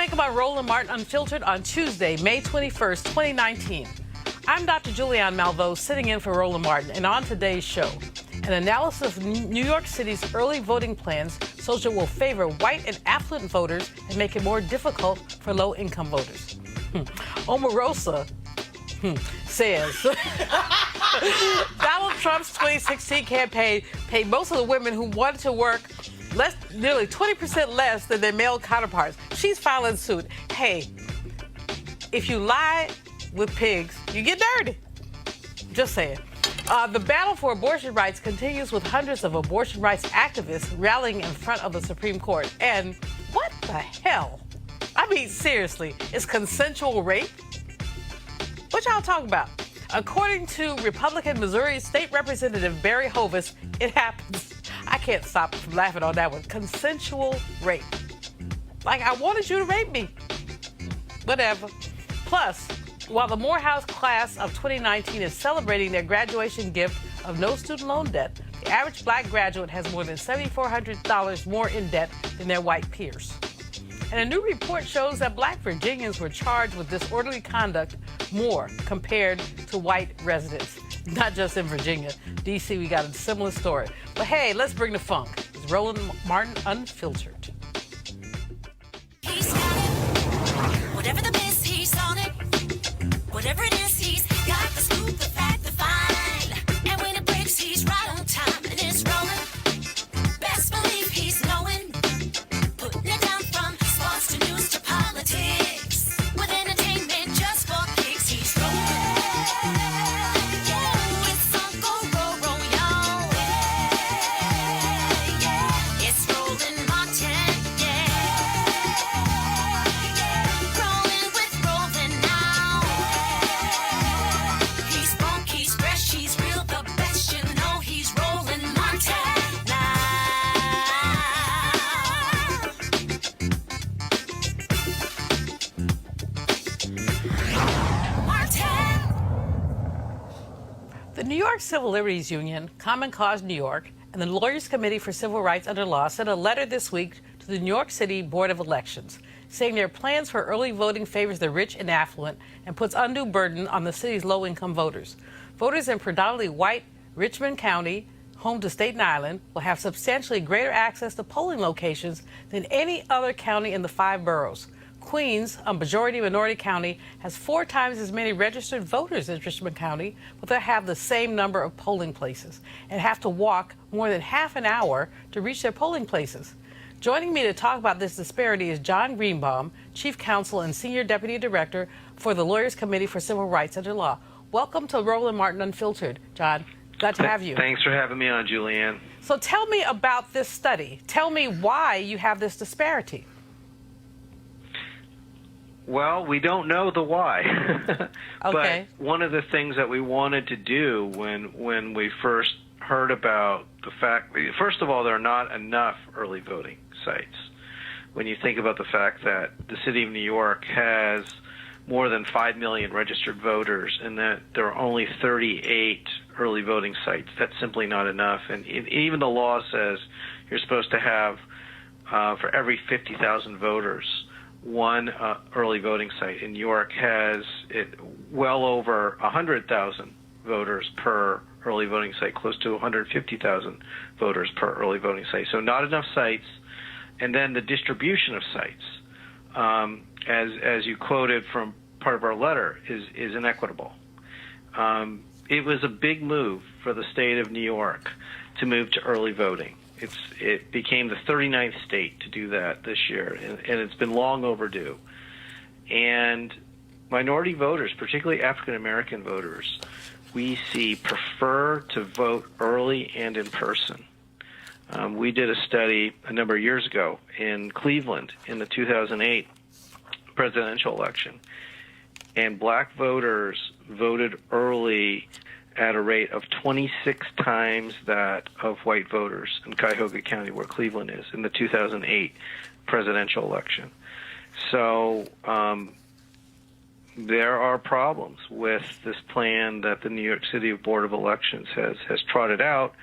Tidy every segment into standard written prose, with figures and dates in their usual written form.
Welcome to Roland Martin Unfiltered on Tuesday, May 21st, 2019. I'm Dr. Julianne Malveaux, sitting in for Roland Martin, and on today's show, an analysis of New York City's early voting plans shows it will favor white and affluent voters and make it more difficult for low-income voters. Omarosa says Donald Trump's 2016 campaign paid most of the women who wanted to work nearly 20% less than their male counterparts. She's filing suit. Hey, if you lie with pigs, you get dirty. Just saying. The battle for abortion rights continues with hundreds of abortion rights activists rallying in front of the Supreme Court. And what the hell? I mean, seriously, is consensual rape? What y'all talking about? According to Republican Missouri State Representative Barry Hovis, it happens. I can't stop from laughing on that one. Consensual rape. Like, I wanted you to rape me. Whatever. Plus, while the Morehouse class of 2019 is celebrating their graduation gift of no student loan debt, the average black graduate has more than $7,400 more in debt than their white peers. And a new report shows that black Virginians were charged with disorderly conduct more compared to white residents. Not just in Virginia. D.C., we got a similar story. But hey, let's bring the funk. It's Roland Martin Unfiltered. He's got it. Whatever the miss, he's on it. Whatever it is, he's got the scoop, the fact, the find. And when it breaks, he's right on time and it's rolling. Best believe he's knowing. Putting it down from sports to news to politics. With entertainment just for kicks, he's rolling. Yeah, it's Uncle Roro, y'all. Yeah, it's Roland Martin. Yeah, rolling with Roland now. He's funk, he's fresh, he's real, the best. You know he's Roland Martin now. Martin. The New York Civil Liberties Union, Common Cause New York, and the Lawyers Committee for Civil Rights Under Law sent a letter this week to the New York City Board of Elections, saying their plans for early voting favors the rich and affluent and puts undue burden on the city's low-income voters. Voters in predominantly white Richmond County, home to Staten Island, will have substantially greater access to polling locations than any other county in the 5 boroughs. Queens, a majority-minority county, has 4 times as many registered voters as Richmond County, but they have the same number of polling places and have to walk more than half an hour to reach their polling places. Joining me to talk about this disparity is John Greenbaum, Chief Counsel and Senior Deputy Director for the Lawyers Committee for Civil Rights Under Law. Welcome to Roland Martin Unfiltered, John. Glad to have you. Thanks for having me on, Julianne. So tell me about this study. Tell me why you have this disparity. Well, we don't know the why. Okay. But one of the things that we wanted to do when we first heard about the fact, first of all, there are not enough early voting sites. When you think about the fact that the city of New York has more than 5 million registered voters and that there are only 38 early voting sites, that's simply not enough. And even the law says you're supposed to have, for every 50,000 voters, one early voting site. In New York has well over 100,000 voters per early voting site, close to 150,000 voters per early voting site. So not enough sites. And then the distribution of sites, as you quoted from part of our letter, is inequitable. It was a big move for the state of New York to move to early voting. It became the 39th state to do that this year, and it's been long overdue. And minority voters, particularly African-American voters, we see prefer to vote early and in person. We did a study a number of years ago in Cleveland in the 2008 presidential election, and black voters voted early at a rate of 26 times that of white voters in Cuyahoga County, where Cleveland is, in the 2008 presidential election. So there are problems with this plan that the New York City Board of Elections has trotted out,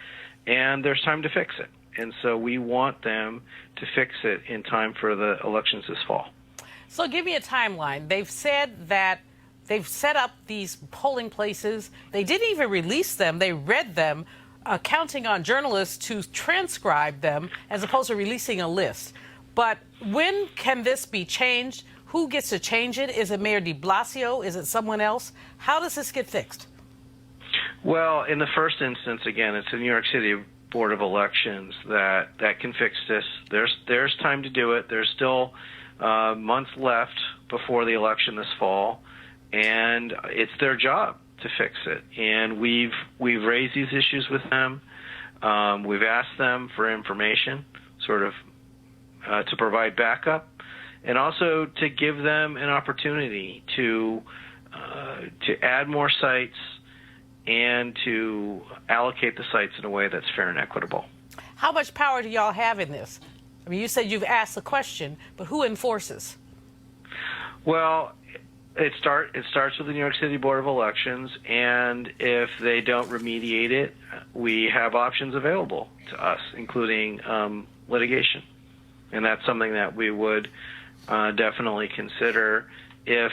and there's time to fix it. And so we want them to fix it in time for the elections this fall. So give me a timeline. They've said that they've set up these polling places. They didn't even release them. They read them, counting on journalists to transcribe them as opposed to releasing a list. But when can this be changed? Who gets to change it? Is it Mayor de Blasio? Is it someone else? How does this get fixed? Well, in the first instance, again, it's the New York City Board of Elections that can fix this. There's time to do it. There's still months left before the election this fall, and it's their job to fix it. And we've raised these issues with them. We've asked them for information, sort of to provide backup, and also to give them an opportunity to add more sites and to allocate the sites in a way that's fair and equitable. How much power do y'all have in this? I mean, you said you've asked the question, but who enforces? Well, it starts with the New York City Board of Elections, and if they don't remediate it, we have options available to us, including litigation. And that's something that we would definitely consider if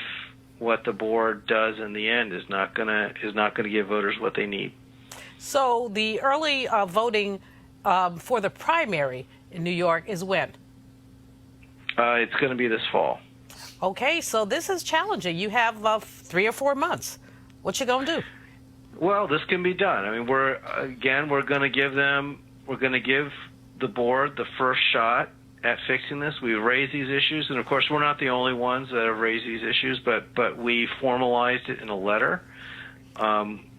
what the board does in the end is not gonna give voters what they need. So the early voting for the primary in New York is when? It's going to be this fall. Okay, so this is challenging. You have 3 or 4 months. What you gonna do? Well, this can be done. I mean, we're going to give the board the first shot at fixing this. We've raised these issues, and of course, we're not the only ones that have raised these issues, but we formalized it in a letter.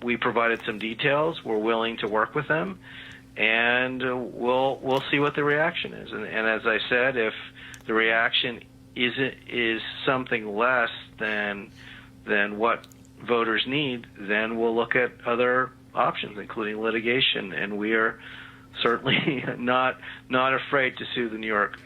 We provided some details. We're willing to work with them, and we'll see what the reaction is. And as I said, if the reaction is something less than what voters need, then we'll look at other options, including litigation. And we are certainly not afraid to sue the New York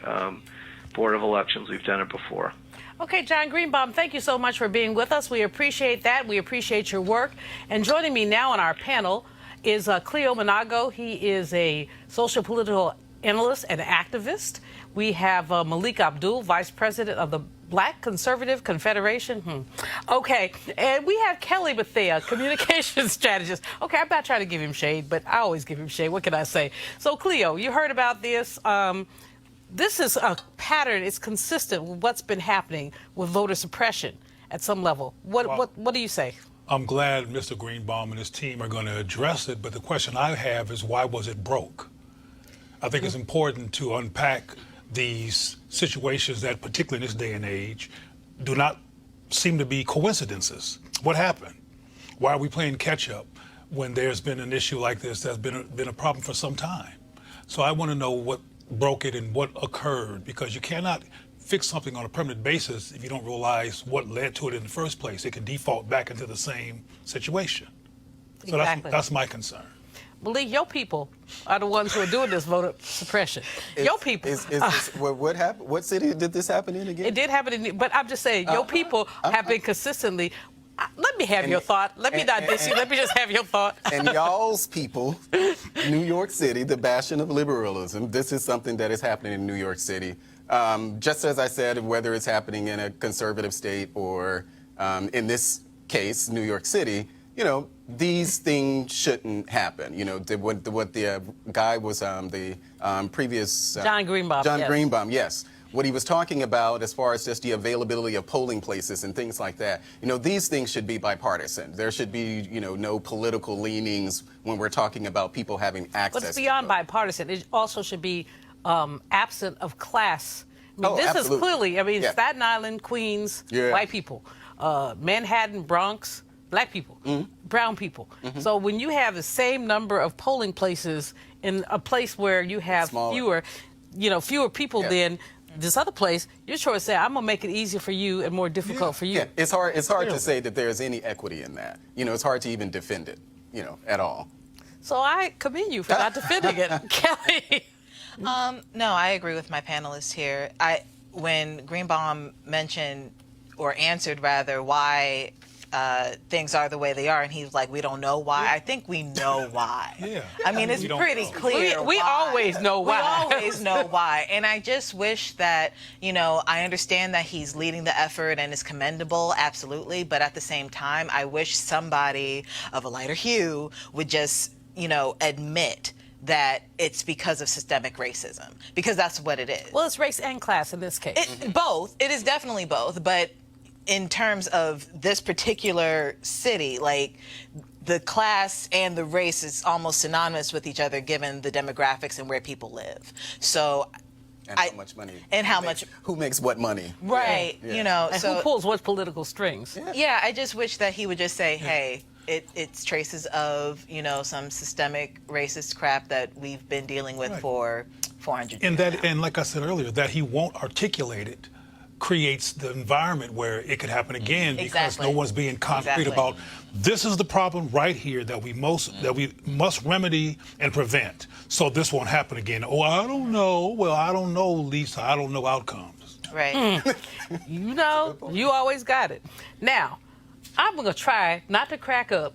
Board of Elections. We've done it before. Okay, John Greenbaum, thank you so much for being with us. We appreciate that. We appreciate your work. And joining me now on our panel is Cleo Monago. He is a social political analyst and activist. We have Malik Abdul, Vice President of the Black Conservative Confederation. Okay, and we have Kelly Bethea, communications strategist. Okay, I'm not trying to give him shade, but I always give him shade. What can I say? So, Cleo, you heard about this. This is a pattern. It's consistent with what's been happening with voter suppression at some level. What do you say? I'm glad Mr. Greenbaum and his team are going to address it, but the question I have is, why was it broke? I think it's important to unpack these situations that, particularly in this day and age, do not seem to be coincidences. What happened? Why are we playing catch up when there's been an issue like this that's been a problem for some time? So I want to know what broke it and what occurred, because you cannot fix something on a permanent basis if you don't realize what led to it in the first place. It can default back into the same situation. So Exactly. that's my concern. Malik, your people are the ones who are doing this voter suppression. Your people. What happened? What city did this happen in again? It did happen, but I'm just saying, your people have been consistently. Let me have your thought. Let me not diss you. Let me just have your thought. And y'all's people, New York City, the bastion of liberalism, this is something that is happening in New York City. Just as I said, whether it's happening in a conservative state or in this case, New York City, you know, these things shouldn't happen. You know, what the guy was, the previous... John Greenbaum. John yes. Greenbaum, yes. What he was talking about as far as just the availability of polling places and things like that, you know, these things should be bipartisan. There should be, you know, no political leanings when we're talking about people having access. But it's beyond bipartisan. It also should be absent of class. I mean, this absolutely. is clearly, I mean, Yeah. Staten Island, Queens, white people, Manhattan, Bronx, black people, brown people. So when you have the same number of polling places in a place where you have Smaller. fewer people than this other place, you're trying to say, I'm gonna make it easier for you and more difficult for you. Yeah, it's hard to say that there's any equity in that. You know, it's hard to even defend it, you know, at all. So I commend you for not defending it. Kelly. No, I agree with my panelists here. When Greenbaum mentioned, or answered rather, why things are the way they are, and he's like, we don't know why. I think we know why. Yeah. I mean, it's We don't pretty know. clear. We why. always know why. We always know why. And I just wish that, I understand that he's leading the effort and is commendable, absolutely. But at the same time, I wish somebody of a lighter hue would just, admit that it's because of systemic racism, because that's what it is. Well, it's race and class in this case. Both. It is definitely both. But in terms of this particular city, like, the class and the race is almost synonymous with each other given the demographics and where people live. So, And how much money. And how much. Who makes what money. Right. Yeah. And So who pulls what political strings? yeah, I just wish that he would just say, hey, it's traces of, some systemic racist crap that we've been dealing with Right. for 400 And years that, now. and like I said earlier, that he won't articulate it creates the environment where it could happen again because Exactly. no one's being concrete Exactly. about this is the problem right here that we must remedy and prevent so this won't happen again. Oh, I don't know. Well, I don't know, Lisa. I don't know outcomes. Right. You always got it. Now, I'm going to try not to crack up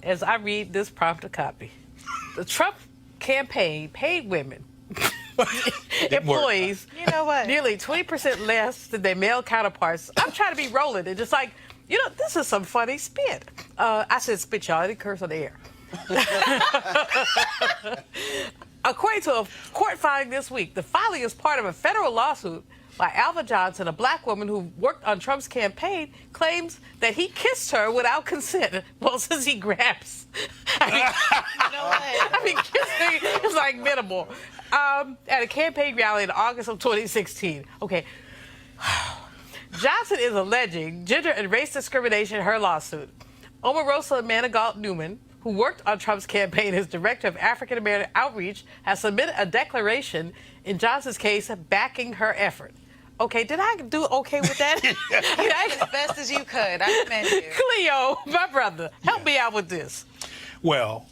as I read this prompter copy. The Trump campaign paid women, employees, You know what? nearly 20% less than their male counterparts. I'm trying to be rolling and just like, this is some funny spit. I said spit, y'all. I didn't curse on the air. According to a court filing this week, the filing is part of a federal lawsuit by Alva Johnson, a black woman who worked on Trump's campaign, claims that he kissed her without consent. Well, since he grabs. Kissing is like minimal. At a campaign rally in August of 2016. Okay. Johnson is alleging gender and race discrimination in her lawsuit. Omarosa Manigault Newman, who worked on Trump's campaign as director of African American outreach, has submitted a declaration in Johnson's case backing her effort. Okay, did I do okay with that? As best as you could. I commend you. Cleo, my brother, help me out with this. Well,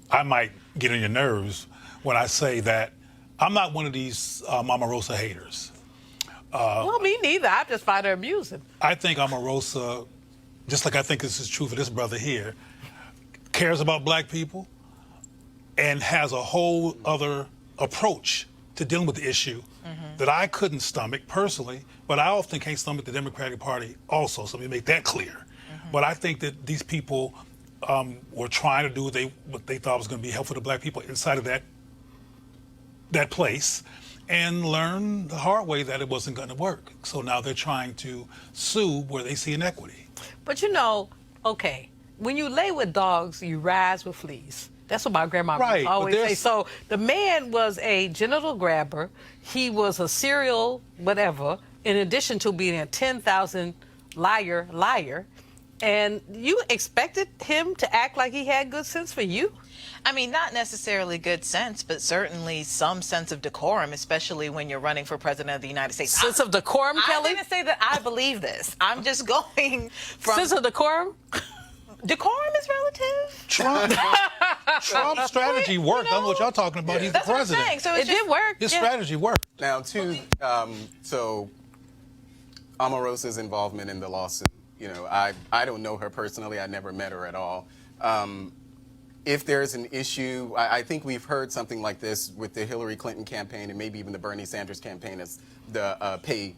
I might get on your nerves when I say that I'm not one of these Omarosa haters. Well, me neither. I just find her amusing. I think Omarosa, just like I think this is true for this brother here, cares about black people and has a whole other approach to dealing with the issue that I couldn't stomach personally, but I often can't stomach the Democratic Party also, so let me make that clear. But I think that these people were trying to do what they thought was going to be helpful to black people inside of that place and learn the hard way that it wasn't going to work. So now they're trying to sue where they see inequity. But okay, when you lay with dogs, you rise with fleas. That's what my grandma Right, but always say. there's- So the man was a genital grabber. He was a serial whatever, in addition to being a 10,000 liar. And you expected him to act like he had good sense for you? I mean, not necessarily good sense, but certainly some sense of decorum, especially when you're running for president of the United States. Sense of decorum, I Kelly? didn't say that I believe this. I'm just going from... Sense of decorum? Decorum is relative. Trump's strategy worked. I don't know what y'all talking about. He's the That's what I'm president. saying. So It it's just, did work. His yeah. strategy worked. Now, so Omarosa's involvement in the lawsuit, I don't know her personally. I never met her at all. If there's an issue, I think we've heard something like this with the Hillary Clinton campaign and maybe even the Bernie Sanders campaign as the pay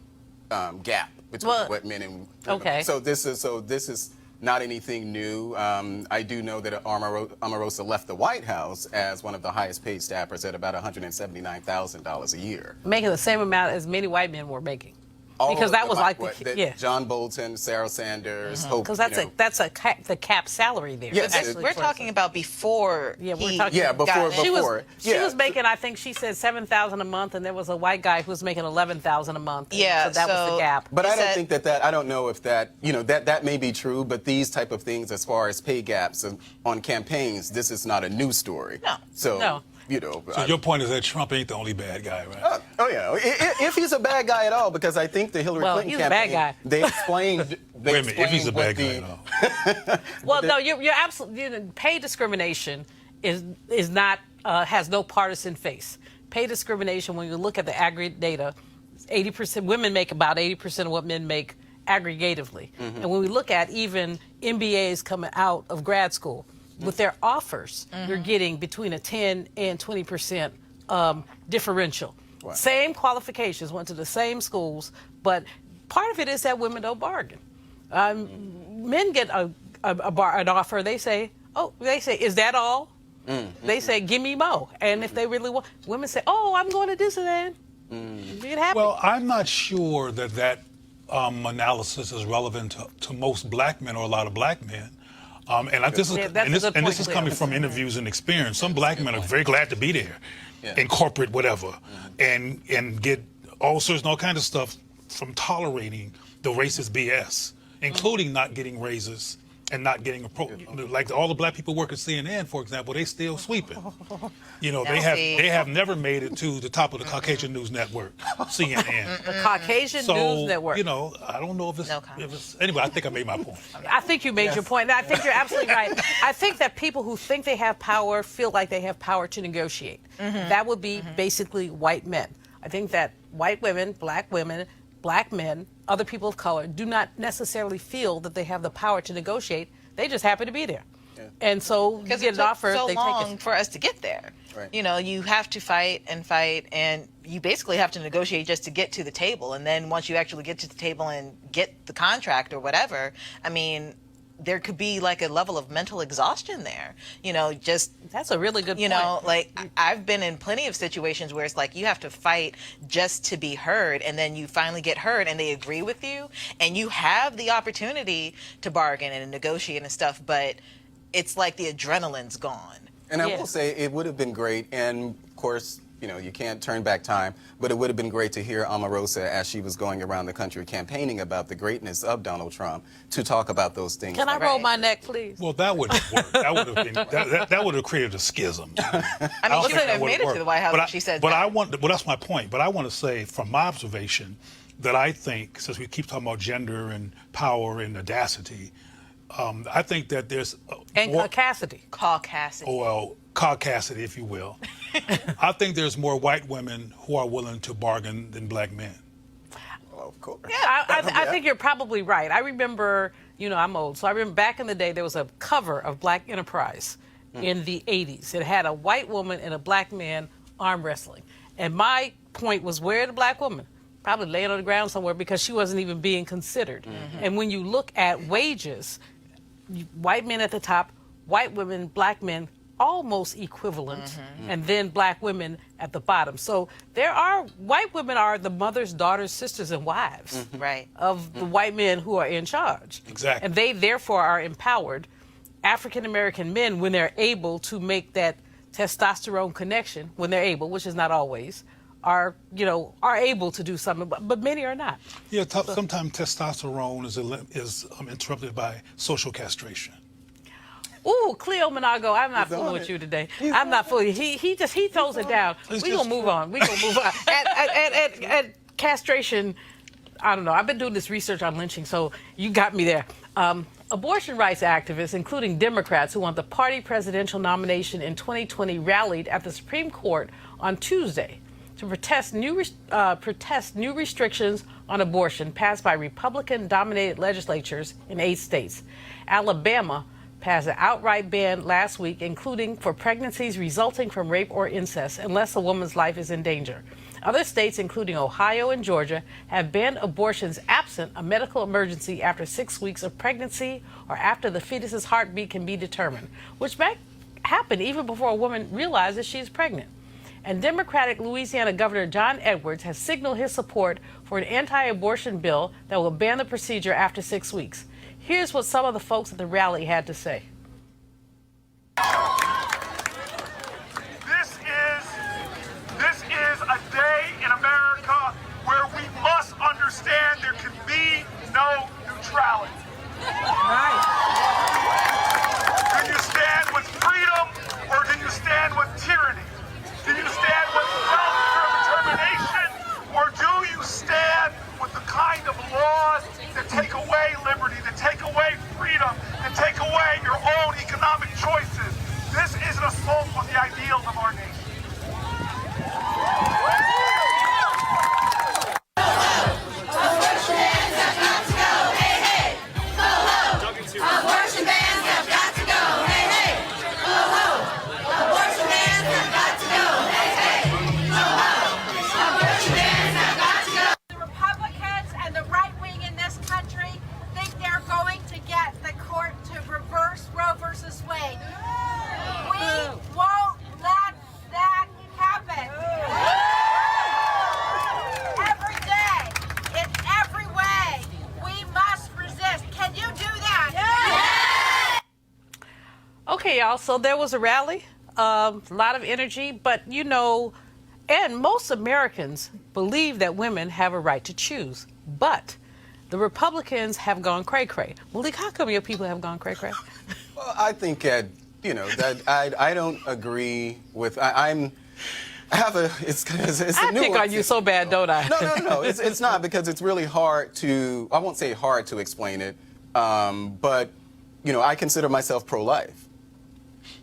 gap between what men and women. Okay. So this is not anything new. I do know that Omarosa left the White House as one of the highest paid staffers at about $179,000 a year. Making the same amount as many white men were making. All Because of that the was white- like, what, yeah. John Bolton, Sarah Sanders, Hope. Because that's the cap salary there. Yes, Actually, we're for- talking about before Yeah, we're he talking- Yeah, before. got it. She was Yeah. making, I think she said $7,000 a month, and there was a white guy who was making $11,000 a month. and Yeah, so that was the so- gap. But He I don't said- think that I don't know if that that may be true. But these type of things, as far as pay gaps on campaigns, this is not a new story. No. So No. So your point is that Trump ain't the only bad guy, right? Oh yeah, if he's a bad guy at all, because I think the Hillary Well, Clinton he's a bad campaign, guy. they explained. Wait a minute, if he's a bad guy at all. Well, no, you're absolutely. Pay discrimination is not has no partisan face. Pay discrimination, when you look at the aggregate data, 80% women make about 80% of what men make aggregatively. And when we look at even MBAs coming out of grad school. With their offers, you're getting between a 10 and 20% differential. Wow. Same qualifications, went to the same schools, but part of it is that women don't bargain. Men get an offer, they say, is that all? They say, give me more. And if they really want, women say, oh, I'm going to Disneyland. Get happy. Well, I'm not sure that analysis is relevant to most black men or a lot of black men. This is coming from interviews and experience. Some black men are very glad to be there in corporate whatever and get ulcers and all kinds of stuff from tolerating the racist BS, including not getting raises and not getting like all the black people work at CNN, for example, they still sweeping. You know, they have never made it to the top of the Caucasian News Network, CNN. The Caucasian News Network. You know, I don't know if it's anyway, I think I made my point. I think you made your point. I think you're absolutely right. I think that people who think they have power feel like they have power to negotiate. That would be basically white men. I think that white women, black men, other people of color do not necessarily feel that they have the power to negotiate. They just happen to be there. And so you get an offer, so they long take it. for us to get there. Right. You know, you have to fight, and you basically have to negotiate just to get to the table. And then once you actually get to the table and get the contract or whatever, I mean, there could be like a level of mental exhaustion there. You know, just That's a really good point. you know, like I've been in plenty of situations where it's like you have to fight just to be heard, and then you finally get heard and they agree with you, and you have the opportunity to bargain and negotiate and stuff, but it's like the adrenaline's gone. And I will say it would have been great, and of course, you know, you can't turn back time, but it would have been great to hear Omarosa as she was going around the country campaigning about the greatness of Donald Trump to talk about those things. Can I roll my neck, please? Well, that wouldn't have worked. That would have been that would have created a schism. I mean, she couldn't have made it to the White House if she said that. That's my point. But I want to say, from my observation, that I think, since we keep talking about gender and power and audacity, I think that there's Caucasity. caucasity, if you will. I think there's more white women who are willing to bargain than black men. Well, of course. Yeah, I think you're probably right. I remember, you know, I'm old, so I remember back in the day there was a cover of Black Enterprise in the 80s. It had a white woman and a black man arm wrestling. And my point was, where the black woman? Probably laying on the ground somewhere because she wasn't even being considered. And when you look at wages, white men at the top, white women, black men, almost equivalent, and then black women at the bottom. So white women are the mothers, daughters, sisters, and wives of the white men who are in charge. Exactly. And they therefore are empowered. African American men, when they're able to make that testosterone connection, when they're able, which is not always, are able to do something, but many are not. Yeah, sometimes testosterone is interrupted by social castration. Ooh, Cleo Monago, I'm not fooling with you today. I'm not fooling. He throws it down. We're gonna move on. At castration, I don't know. I've been doing this research on lynching, so you got me there. Abortion rights activists, including Democrats who want the party presidential nomination in 2020, rallied at the Supreme Court on Tuesday to protest new restrictions on abortion passed by Republican-dominated legislatures in 8 states. Alabama passed an outright ban last week, including for pregnancies resulting from rape or incest, unless a woman's life is in danger. Other states, including Ohio and Georgia, have banned abortions absent a medical emergency after 6 weeks of pregnancy or after the fetus's heartbeat can be determined, which may happen even before a woman realizes she's pregnant. And Democratic Louisiana Governor John Edwards has signaled his support for an anti-abortion bill that will ban the procedure after 6 weeks. Here's what some of the folks at the rally had to say. This is a day in America where we must understand there can be no neutrality. Do you stand with freedom or do you stand with tyranny? Do you stand with self-determination or do you stand with the kind of laws that take away liberty, that take away freedom, that take away your also, there was a rally, a lot of energy, but and most Americans believe that women have a right to choose. But the Republicans have gone cray-cray. Malik, how come your people have gone cray-cray? Well, I think that I don't agree with. I have a. It's I a pick on you so bad, don't I? No. It's not, because it's really hard to. I won't say hard to explain it, but I consider myself pro-life.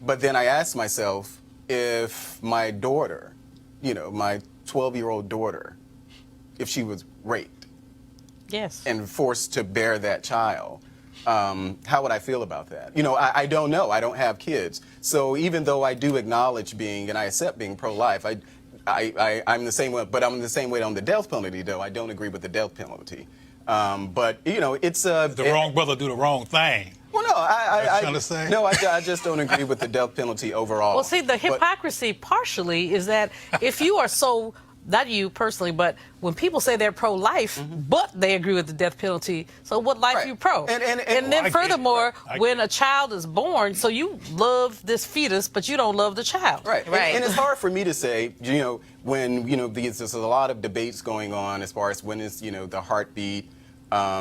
But then I ask myself, if my daughter, my 12-year-old daughter, if she was raped, Yes. and forced to bear that child, how would I feel about that? I don't know. I don't have kids. So even though I do acknowledge and I accept being pro-life, I'm the same way, but I'm the same way on the death penalty, though. I don't agree with the death penalty. But, it's... The wrong brother do the wrong thing. Well, no, I just don't agree with the death penalty overall. Well, see, the hypocrisy partially is that if you are so, not you personally, but when people say they're pro-life, but they agree with the death penalty, so what life Right. you pro? And then furthermore, when a child is born, so you love this fetus, but you don't love the child. Right. Right. And it's hard for me to say, when, there's a lot of debates going on as far as when is, the heartbeat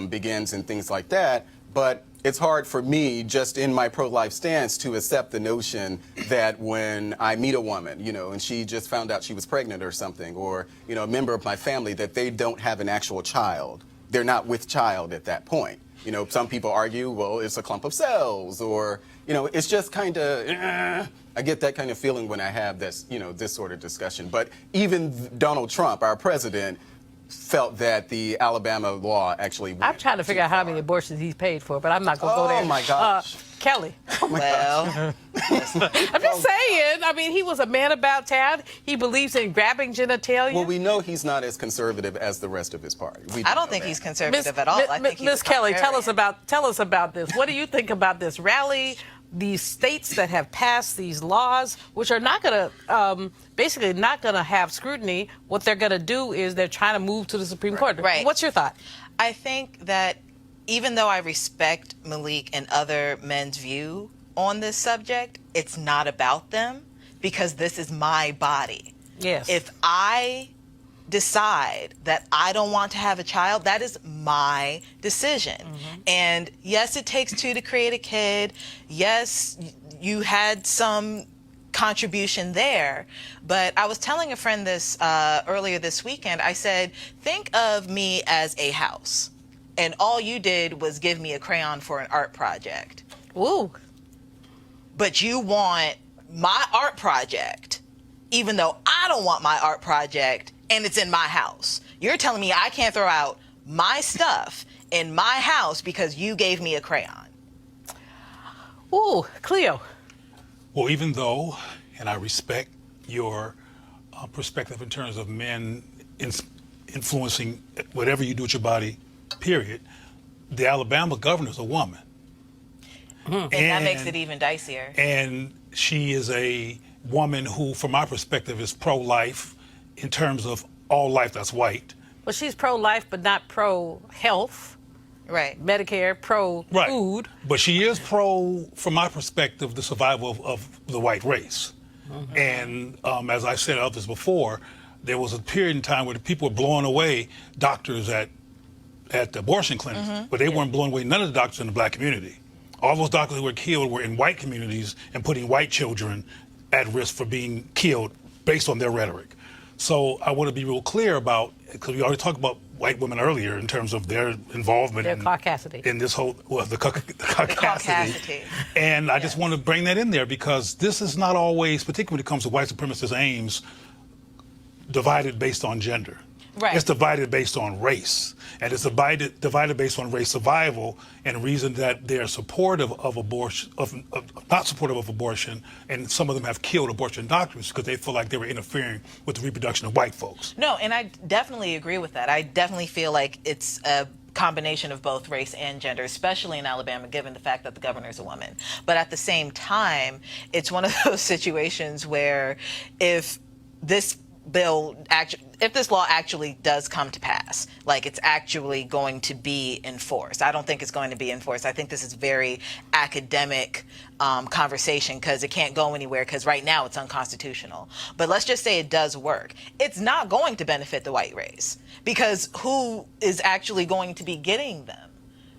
begins and things like that. But it's hard for me, just in my pro-life stance, to accept the notion that when I meet a woman, and she just found out she was pregnant or something, or, a member of my family, that they don't have an actual child. They're not with child at that point. Some people argue, well, it's a clump of cells, or, it's just kind of, I get that kind of feeling when I have this, this sort of discussion. But even Donald Trump, our president, felt that the Alabama law actually went I'm trying to figure out how many abortions he's paid for, but I'm not going to go there. Oh, my gosh. Kelly. Well, I'm just saying. I mean, he was a man about town. He believes in grabbing genitalia. Well, we know he's not as conservative as the rest of his party. I don't think he's conservative at all. I think he's Miss a Kelly, tell us contrarian. about this. What do you think about this rally? These states that have passed these laws, which are not going to, basically not going to have scrutiny, what they're going to do is they're trying to move to the Supreme Court. Right. What's your thought? I think that even though I respect Malik and other men's view on this subject, it's not about them, because this is my body. Yes. If I decide that I don't want to have a child, that is my decision. And yes, it takes two to create a kid. Yes, you had some contribution there. But I was telling a friend this earlier this weekend. I said, think of me as a house, and all you did was give me a crayon for an art project. Ooh. But you want my art project, even though I don't want my art project, and it's in my house. You're telling me I can't throw out my stuff in my house because you gave me a crayon. Ooh, Cleo. Well, even though, and I respect your perspective in terms of men influencing whatever you do with your body, period, the Alabama governor's a woman. And that makes it even dicier. And she is a woman who, from my perspective, is pro-life in terms of all life that's white. Well, she's pro-life, but not pro-health. Right. Medicare, pro-food. Right. But she is pro, from my perspective, the survival of the white race. And as I said others before, there was a period in time where the people were blowing away doctors at the abortion clinics, but they weren't blowing away none of the doctors in the black community. All those doctors who were killed were in white communities and putting white children at risk for being killed based on their rhetoric. So I want to be real clear about, because we already talked about white women earlier in terms of their involvement Their caucasity. in this whole, the caucasity. Caucasity. And I just want to bring that in there, because this is not always, particularly when it comes to white supremacist aims, divided based on gender. Right. It's divided based on race, and it's divided based on race survival, and the reason that they're supportive of abortion, not supportive of abortion, and some of them have killed abortion doctors because they feel like they were interfering with the reproduction of white folks. No, and I definitely agree with that. I definitely feel like it's a combination of both race and gender, especially in Alabama, given the fact that the governor is a woman. But at the same time, it's one of those situations where if this bill if this law actually does come to pass, like it's actually going to be enforced. I don't think it's going to be enforced. I think this is very academic conversation because it can't go anywhere because right now it's unconstitutional. But let's just say it does work. It's not going to benefit the white race because who is actually going to be getting them?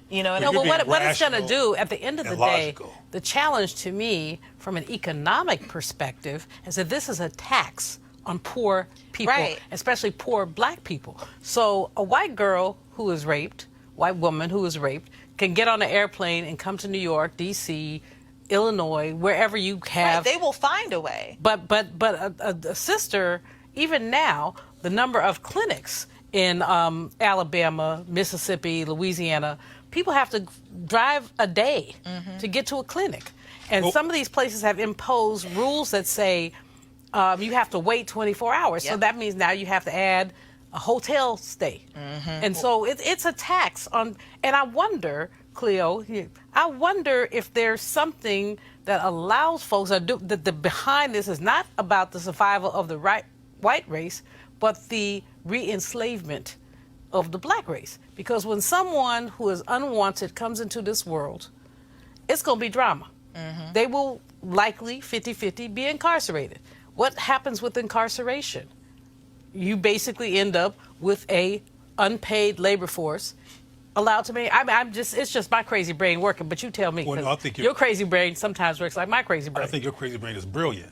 You know, No, but what it's going to rational do at the end of the and day, logical. the challenge to me from an economic perspective is that this is a tax on poor people, Right. especially poor black people. So a white girl who is raped, white woman who is raped, can get on an airplane and come to New York, D.C., Illinois, wherever you have. Right, they will find a way. But a sister, even now, the number of clinics in Alabama, Mississippi, Louisiana, people have to drive a day to get to a clinic. And some of these places have imposed rules that say you have to wait 24 hours. So Yep. that means now you have to add a hotel stay. And so it's a tax on, and I wonder, Cleo, I wonder if there's something that allows folks that the behind this is not about the survival of the white race, but the re-enslavement of the black race. Because when someone who is unwanted comes into this world, it's going to be drama. They will likely 50-50 be incarcerated. What happens with incarceration? You basically end up with a unpaid labor force allowed to make. It's just my crazy brain working. But you tell me, Well, no, I think your crazy brain sometimes works like my crazy brain. I think your crazy brain is brilliant,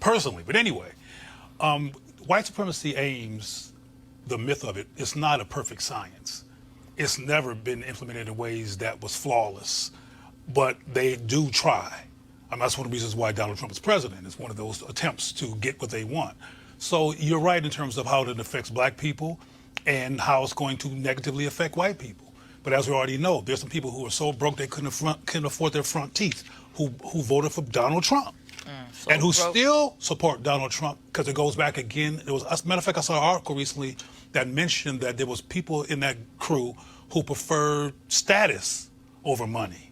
personally. But anyway, white supremacy aims, the myth of it, it's not a perfect science. It's never been implemented in ways that was flawless, but they do try. That's one of the reasons why Donald Trump is president. It's one of those attempts to get what they want. So you're right in terms of how it affects black people and how it's going to negatively affect white people. But as we already know, there's some people who are so broke they couldn't afford their front teeth who voted for Donald Trump. And who still support Donald Trump because it goes back again. As a matter of fact, I saw an article recently that mentioned that there was people in that crew who preferred status over money.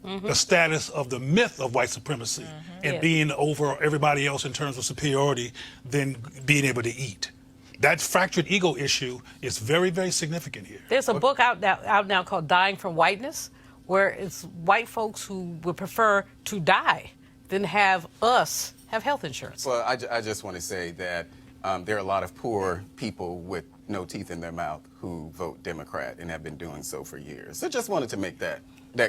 The status of the myth of white supremacy and being over everybody else in terms of superiority than being able to eat. That fractured ego issue is very, very significant here. There's a book out now called Dying from Whiteness, where it's white folks who would prefer to die than have us have health insurance. Well, I just want to say that there are a lot of poor people with no teeth in their mouth who vote Democrat and have been doing so for years. So just wanted to make that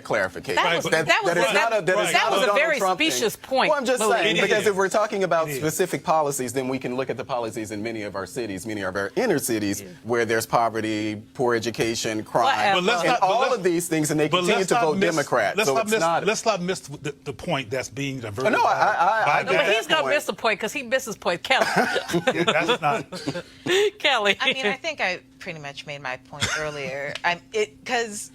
clarification. That was a very specious point. Well, I'm just saying, because is. if we're talking about specific policies, then we can look at the policies in many of our cities, many of our inner cities, where there's poverty, poor education, crime, and all of these things, and they continue to vote Democrat. Let's not miss the point that's being diverted. No, I No, but he's going to miss the point because he misses point. Kelly. That's not. Kelly. I mean, I think I pretty much made my point earlier. Because,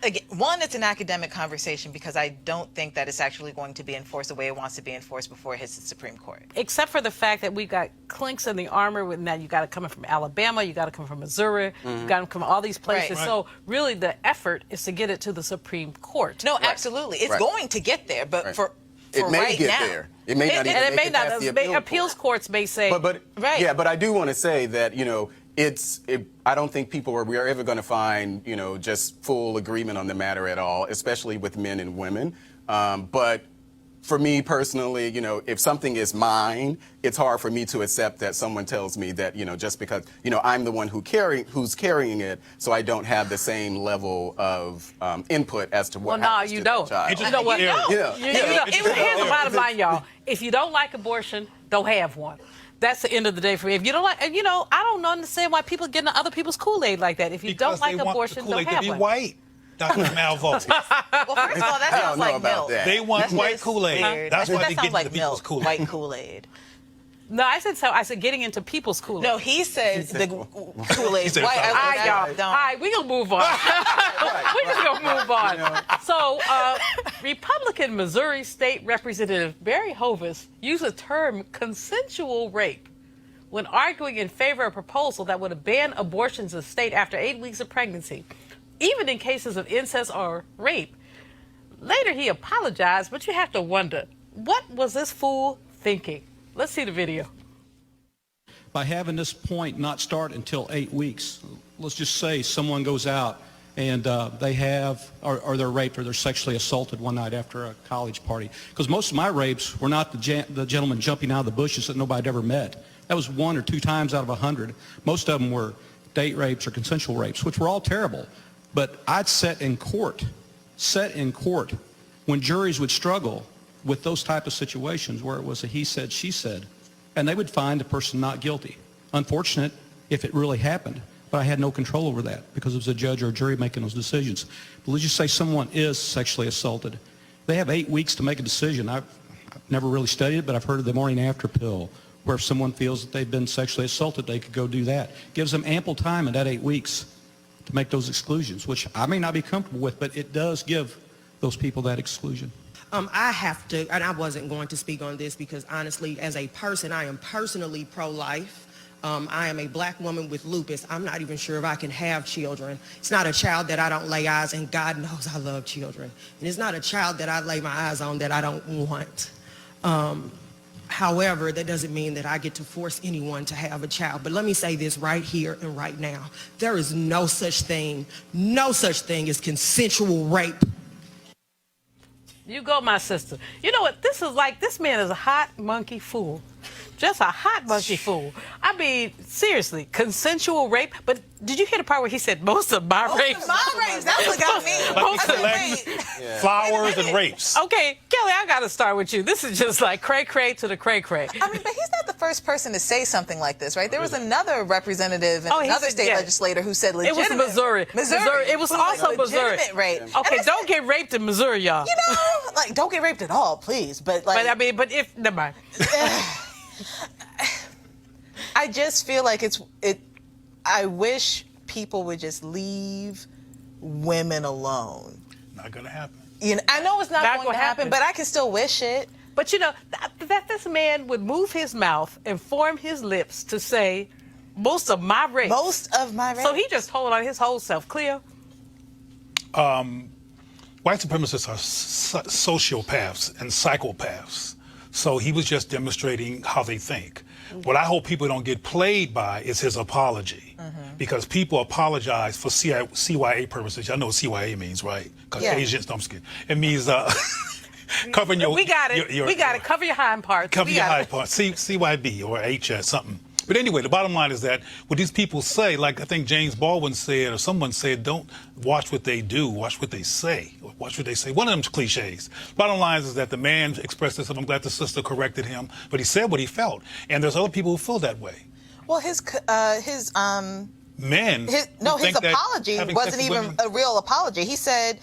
again, one, it's an academic conversation because I don't think that it's actually going to be enforced the way it wants to be enforced before it hits the Supreme Court. Except for the fact that we've got clinks in the armor. Now you got to come from Alabama, you got to come from Missouri, you got to come from all these places. Right. So really, the effort is to get it to the Supreme Court. No, absolutely, it's going to get there, but for it may right get now, there. It may not even and it make may it not. past the Appeals courts may say. But I do want to say that I don't think we are ever going to find just full agreement on the matter at all, especially with men and women. But for me personally, if something is mine, it's hard for me to accept that someone tells me that just because I'm the one who's carrying it, so I don't have the same level of input as to what. Well, no, happens you to don't. that child. You know what? Here's the bottom line, y'all. If you don't like abortion, don't have one. That's the end of the day for me. If you don't like, I don't understand why people get into other people's Kool-Aid like that. If you don't like abortion, don't have one. White. Dr. Malvo. Well, first of all, that sounds like milk. They want white Kool-Aid. Weird. That's why they sounds get like into people's milk. Kool-Aid. White Kool-Aid. No, I said so. I said getting into people's Kool-Aid. No, he said the Kool-Aid. said White. All right, y'all. All right, we're going to move on. We're just going to move on. So, Republican Missouri State Representative Barry Hovis used the term consensual rape when arguing in favor of a proposal that would have banned abortions in the state after 8 weeks of pregnancy, even in cases of incest or rape. Later, he apologized, but you have to wonder, what was this fool thinking? Let's see the video. by having this point not start until 8 weeks. Let's just say someone goes out and they have, or they're raped or they're sexually assaulted one night after a college party. Because most of my rapes were not the gentleman jumping out of the bushes that nobody had ever met. That was 1 or 2 times out of 100. Most of them were date rapes or consensual rapes, which were all terrible. But I'd sit in court when juries would struggle with those type of situations where it was a he said, she said, and they would find the person not guilty. Unfortunate if it really happened, but I had no control over that because it was a judge or a jury making those decisions. But let's just say someone is sexually assaulted. They have 8 weeks to make a decision. I've never really studied it, but I've heard of the morning after pill, where if someone feels that they've been sexually assaulted, they could go do that. Gives them ample time in that 8 weeks to make those exclusions, which I may not be comfortable with, but it does give those people that exclusion. I have to, and I wasn't going to speak on this because honestly, as a person, I am personally pro-life. I am a black woman with lupus. I'm not even sure if I can have children. It's not a child that I don't lay eyes, and God knows I love children. And it's not a child that I lay my eyes on that I don't want. However, that doesn't mean that I get to force anyone to have a child. But let me say this right here and right now. There is no such thing as consensual rape. You go, my sister. You know what? This man is a hot monkey fool. Just a hot monkey fool. I mean, seriously, consensual rape. But did you hear the part where he said most of my rapes? My rapes, that's what got me. Flowers and rapes. Okay, Kelly, I got to start with you. This is just like cray-cray to the cray-cray. I mean, but he's not the first person to say something like this, right? There was another representative and another state legislator who said legitimate. It was Missouri. It was also Missouri. Legitimate rape. Okay, don't get raped in Missouri, y'all. You know, like, don't get raped at all, please. But like, never mind. I just feel like I wish people would just leave women alone. Not gonna happen. You know, I know it's not going to happen, but I can still wish it. But you know, that this man would move his mouth and form his lips to say, most of my rape. Most of my rape. So he just told on his whole self. Cleo? White supremacists are sociopaths and psychopaths. So he was just demonstrating how they think. What I hope people don't get played by is his apology. Because people apologize for CYA purposes. Y'all know what CYA means, right? Caucasians, no, I'm just kidding. It means covering your... We got it. Cover your hind parts. Cover your hind parts. CYB or HS, something. But anyway, the bottom line is that what these people say, like I think James Baldwin said, or someone said, don't watch what they do, watch what they say. Watch what they say. One of them's cliches. Bottom line is that the man expressed this, and I'm glad the sister corrected him, but he said what he felt. And there's other people who feel that way. Well, his apology wasn't even a real apology. He said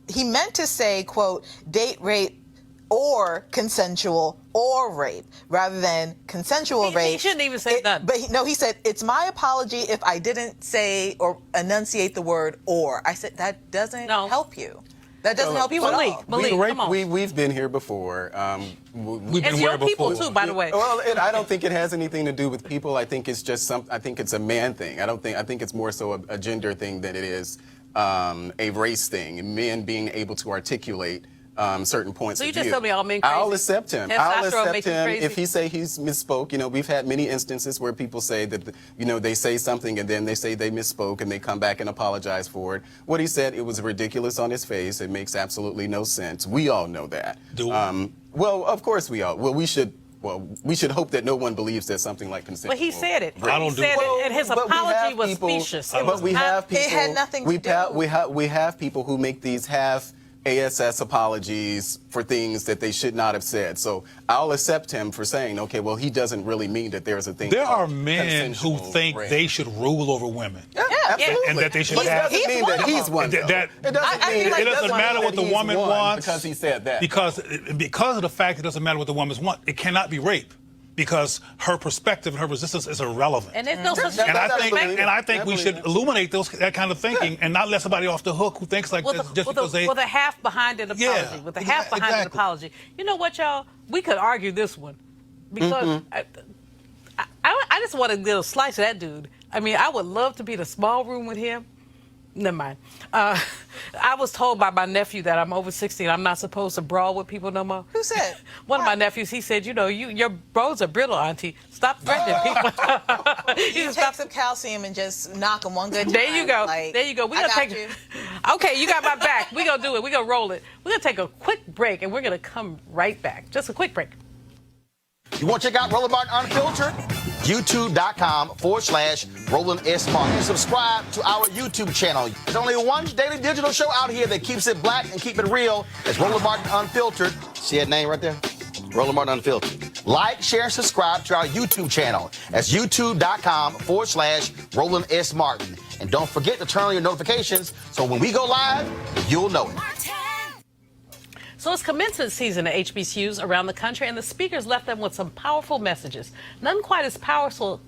he meant to say, quote, date rape or consensual or rape, rather than consensual rape. He shouldn't even say that. But he said, it's my apology if I didn't say or enunciate the word or. I said, that doesn't help you. That doesn't help you at all. Malik, come on. We've been here before. We've been here here before. People too, by the way. Well, I don't think it has anything to do with people. I think it's just I think it's a man thing. I think it's more so a gender thing than it is a race thing. Men being able to articulate certain points of view. So you just tell me all men crazy? I'll accept him. If he say he's misspoke. You know, we've had many instances where people say that, they say something and then they say they misspoke and they come back and apologize for it. What he said, it was ridiculous on his face. It makes absolutely no sense. We all know that. Do we? Well, of course we all. Well, we should hope that no one believes that something like consensual. But he said it. I don't do it. And his apology was specious. But we have people. It had nothing to do. We have people who make these ASS apologies for things that they should not have said. So I'll accept him for saying, okay, well, he doesn't really mean that there's a thing. There are men who think they should rule over women. Yeah, absolutely. And that they should But have. it doesn't mean that he's one. It doesn't matter what the woman wants. Because he said that. Because of the fact it doesn't matter what the woman wants, it cannot be rape. Because her perspective and her resistance is irrelevant. And there's no such and I think we should illuminate that kind of thinking and not let somebody off the hook who thinks like this just because they... With a half behind an apology. Yeah, with a half behind an apology. You know what, y'all? We could argue this one. Because I just want to get a slice of that dude. I mean, I would love to be in a small room with him. Never mind. I was told by my nephew that I'm over 60 and I'm not supposed to brawl with people no more. Who said? One of my nephews, he said, you know, your bones are brittle, Auntie. Stop threatening people. You take some calcium and just knock them one good time. There you go. Like, There you go. We're I gonna got take you. Okay, you got my back. We're going to do it. We're going to roll it. We're going to take a quick break, and we're going to come right back. Just a quick break. You want to check out Roland Martin Unfiltered? YouTube.com/Roland S. Martin. And subscribe to our YouTube channel. There's only one daily digital show out here that keeps it black and keep it real. It's Roland Martin Unfiltered. See that name right there? Roland Martin Unfiltered. Like, share, and subscribe to our YouTube channel. That's YouTube.com/Roland S. Martin. And don't forget to turn on your notifications so when we go live, you'll know it. So it's commencement season at HBCUs around the country, and the speakers left them with some powerful messages. None quite as powerful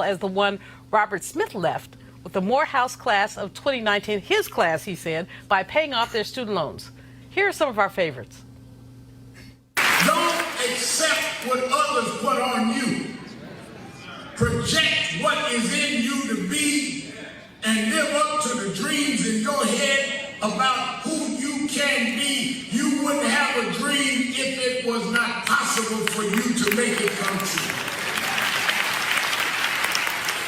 as the one Robert Smith left with the Morehouse class of 2019, his class, he said, by paying off their student loans. Here are some of our favorites. Don't accept what others put on you. Project what is in you to be and live up to the dreams and go ahead about who you can be. You wouldn't have a dream if it was not possible for you to make it come true.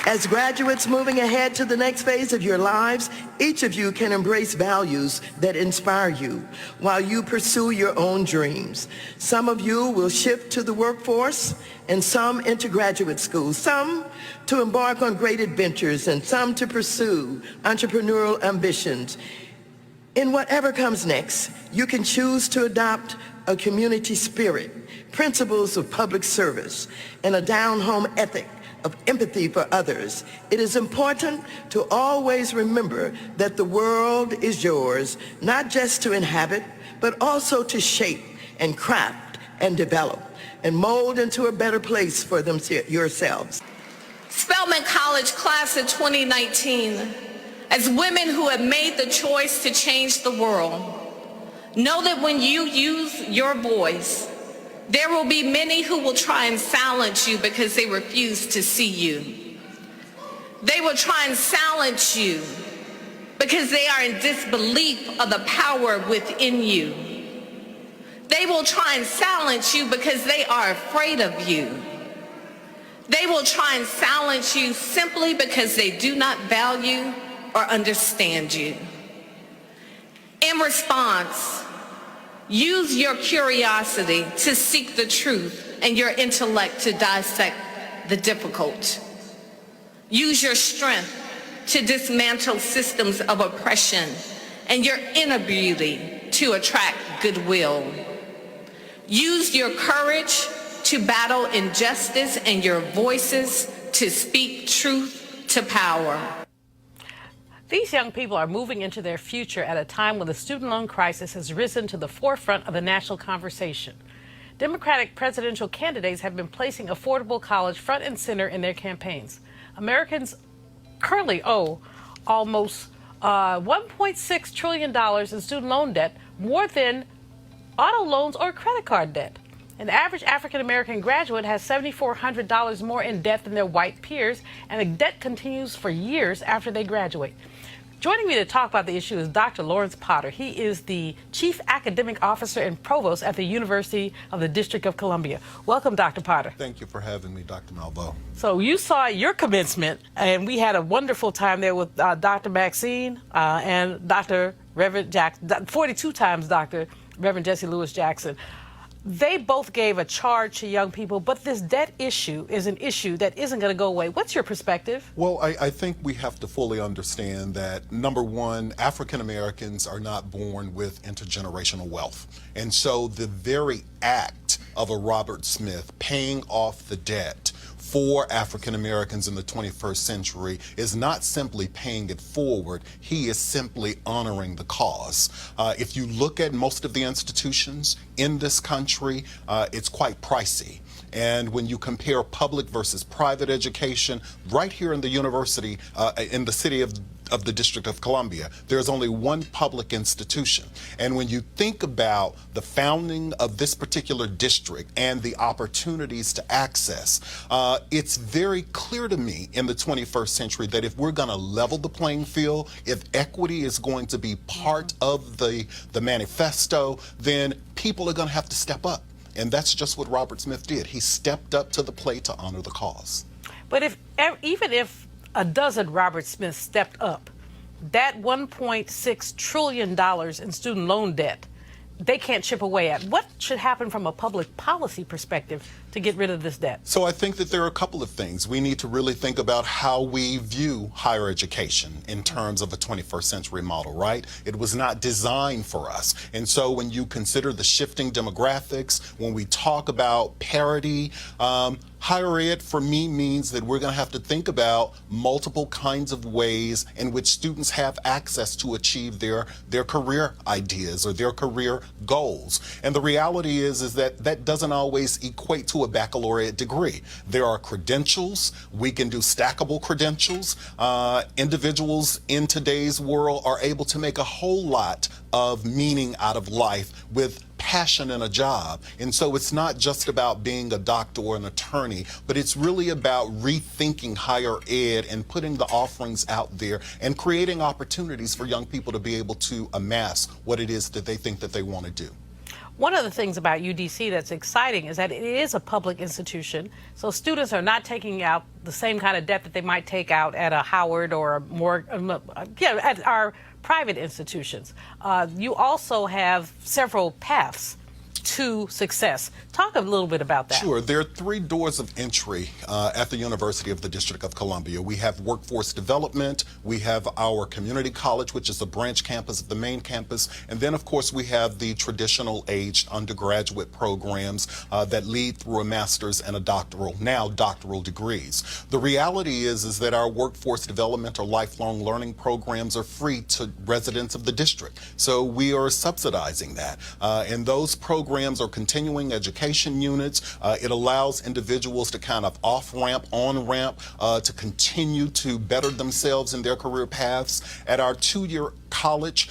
As graduates moving ahead to the next phase of your lives, each of you can embrace values that inspire you while you pursue your own dreams. Some of you will shift to the workforce and some into graduate school, some to embark on great adventures and some to pursue entrepreneurial ambitions. In whatever comes next, you can choose to adopt a community spirit, principles of public service, and a down-home ethic of empathy for others. It is important to always remember that the world is yours, not just to inhabit, but also to shape and craft and develop and mold into a better place for yourselves. Spelman College class of 2019, as women who have made the choice to change the world, know that when you use your voice, there will be many who will try and silence you because they refuse to see you. They will try and silence you because they are in disbelief of the power within you. They will try and silence you because they are afraid of you. They will try and silence you simply because they do not value or understand you. In response, use your curiosity to seek the truth and your intellect to dissect the difficult. Use your strength to dismantle systems of oppression and your inner beauty to attract goodwill. Use your courage to battle injustice and your voices to speak truth to power. These young people are moving into their future at a time when the student loan crisis has risen to the forefront of the national conversation. Democratic presidential candidates have been placing affordable college front and center in their campaigns. Americans currently owe almost $1.6 trillion in student loan debt, more than auto loans or credit card debt. An average African-American graduate has $7,400 more in debt than their white peers, and the debt continues for years after they graduate. Joining me to talk about the issue is Dr. Lawrence Potter. He is the Chief Academic Officer and Provost at the University of the District of Columbia. Welcome, Dr. Potter. Thank you for having me, Dr. Malveaux. So you saw your commencement, and we had a wonderful time there with Dr. Maxine and Dr. Reverend Jackson, 42 times Dr. Reverend Jesse Lewis Jackson. They both gave a charge to young people, but this debt issue is an issue that isn't going to go away. What's your perspective? Well, I think we have to fully understand that, number one, African Americans are not born with intergenerational wealth. And so the very act of a Robert Smith paying off the debt for African Americans in the 21st century is not simply paying it forward, he is simply honoring the cause. If you look at most of the institutions in this country, it's quite pricey. And when you compare public versus private education, right here in the university, in the city of of the District of Columbia, there's only one public institution. And when you think about the founding of this particular district and the opportunities to access, it's very clear to me in the 21st century that if we're going to level the playing field, if equity is going to be part of the manifesto, then people are going to have to step up. And that's just what Robert Smith did. He stepped up to the plate to honor the cause. But even if a dozen Robert Smiths stepped up, that $1.6 trillion in student loan debt, they can't chip away at. What should happen from a public policy perspective to get rid of this debt? So I think that there are a couple of things. We need to really think about how we view higher education in terms of a 21st century model, right? It was not designed for us. And so when you consider the shifting demographics, when we talk about parity, higher ed for me means that we're going to have to think about multiple kinds of ways in which students have access to achieve their career ideas or their career goals. And the reality is that that doesn't always equate to a baccalaureate degree. There are credentials. We can do stackable credentials. Individuals in today's world are able to make a whole lot of meaning out of life with passion in a job. And so it's not just about being a doctor or an attorney, but it's really about rethinking higher ed and putting the offerings out there and creating opportunities for young people to be able to amass what it is that they think that they want to do. One of the things about UDC that's exciting is that it is a public institution, so students are not taking out the same kind of debt that they might take out at a Howard or a more, at our private institutions. You also have several paths to success. Talk a little bit about that. Sure. There are three doors of entry at the University of the District of Columbia. We have workforce development, we have our community college, which is the branch campus of the main campus, and then of course we have the traditional aged undergraduate programs that lead through a master's and a doctoral degrees. The reality is that our workforce development or lifelong learning programs are free to residents of the district. So we are subsidizing that. And those programs are continuing education units. It allows individuals to kind of off-ramp, on-ramp, to continue to better themselves in their career paths. At our two-year college,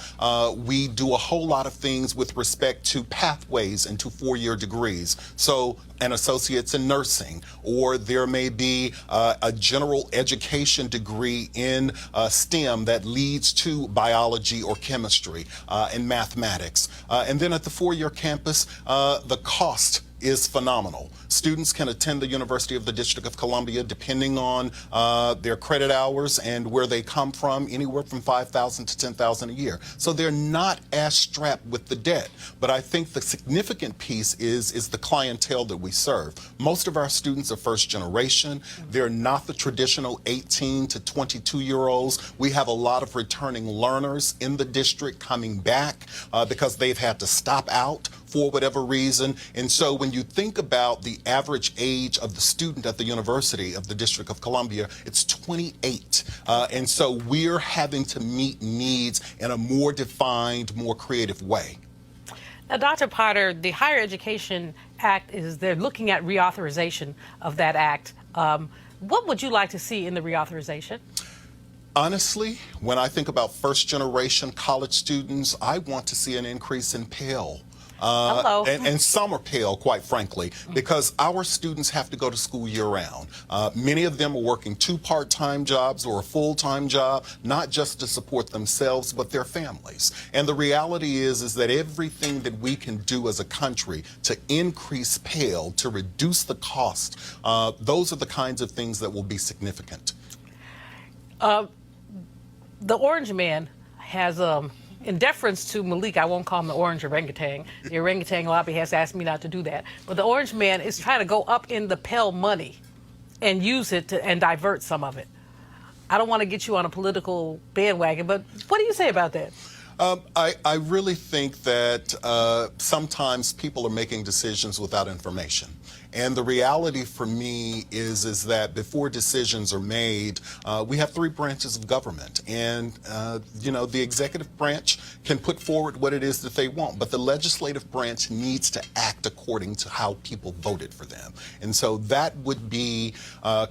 we do a whole lot of things with respect to pathways into four-year degrees. So an associate's in nursing, or there may be a general education degree in STEM that leads to biology or chemistry and mathematics. And then at the four-year campus, the cost is phenomenal. Students can attend the University of the District of Columbia depending on their credit hours and where they come from, anywhere from $5,000 to $10,000 a year. So they're not as strapped with the debt. But I think the significant piece is the clientele that we serve. Most of our students are first generation. They're not the traditional 18 to 22-year-olds. We have a lot of returning learners in the district coming back because they've had to stop out for whatever reason. And so when you think about the average age of the student at the University of the District of Columbia, it's 28. And so we're having to meet needs in a more defined, more creative way. Now, Dr. Potter, the Higher Education Act they're looking at reauthorization of that act. What would you like to see in the reauthorization? Honestly, when I think about first-generation college students, I want to see an increase in Pell. And some are Pell, quite frankly, because our students have to go to school year-round. Many of them are working 2 part-time jobs or a full-time job, not just to support themselves, but their families. And the reality is that everything that we can do as a country to increase Pell, to reduce the cost, those are the kinds of things that will be significant. The Orange Man has in deference to Malik, I won't call him the orange orangutan. The orangutan lobby has asked me not to do that. But the Orange Man is trying to go up in the Pell money and use it and divert some of it. I don't want to get you on a political bandwagon, but what do you say about that? I really think that sometimes people are making decisions without information. And the reality for me is that before decisions are made, we have 3 branches of government. And, the executive branch can put forward what it is that they want, but the legislative branch needs to act according to how people voted for them. And so that would be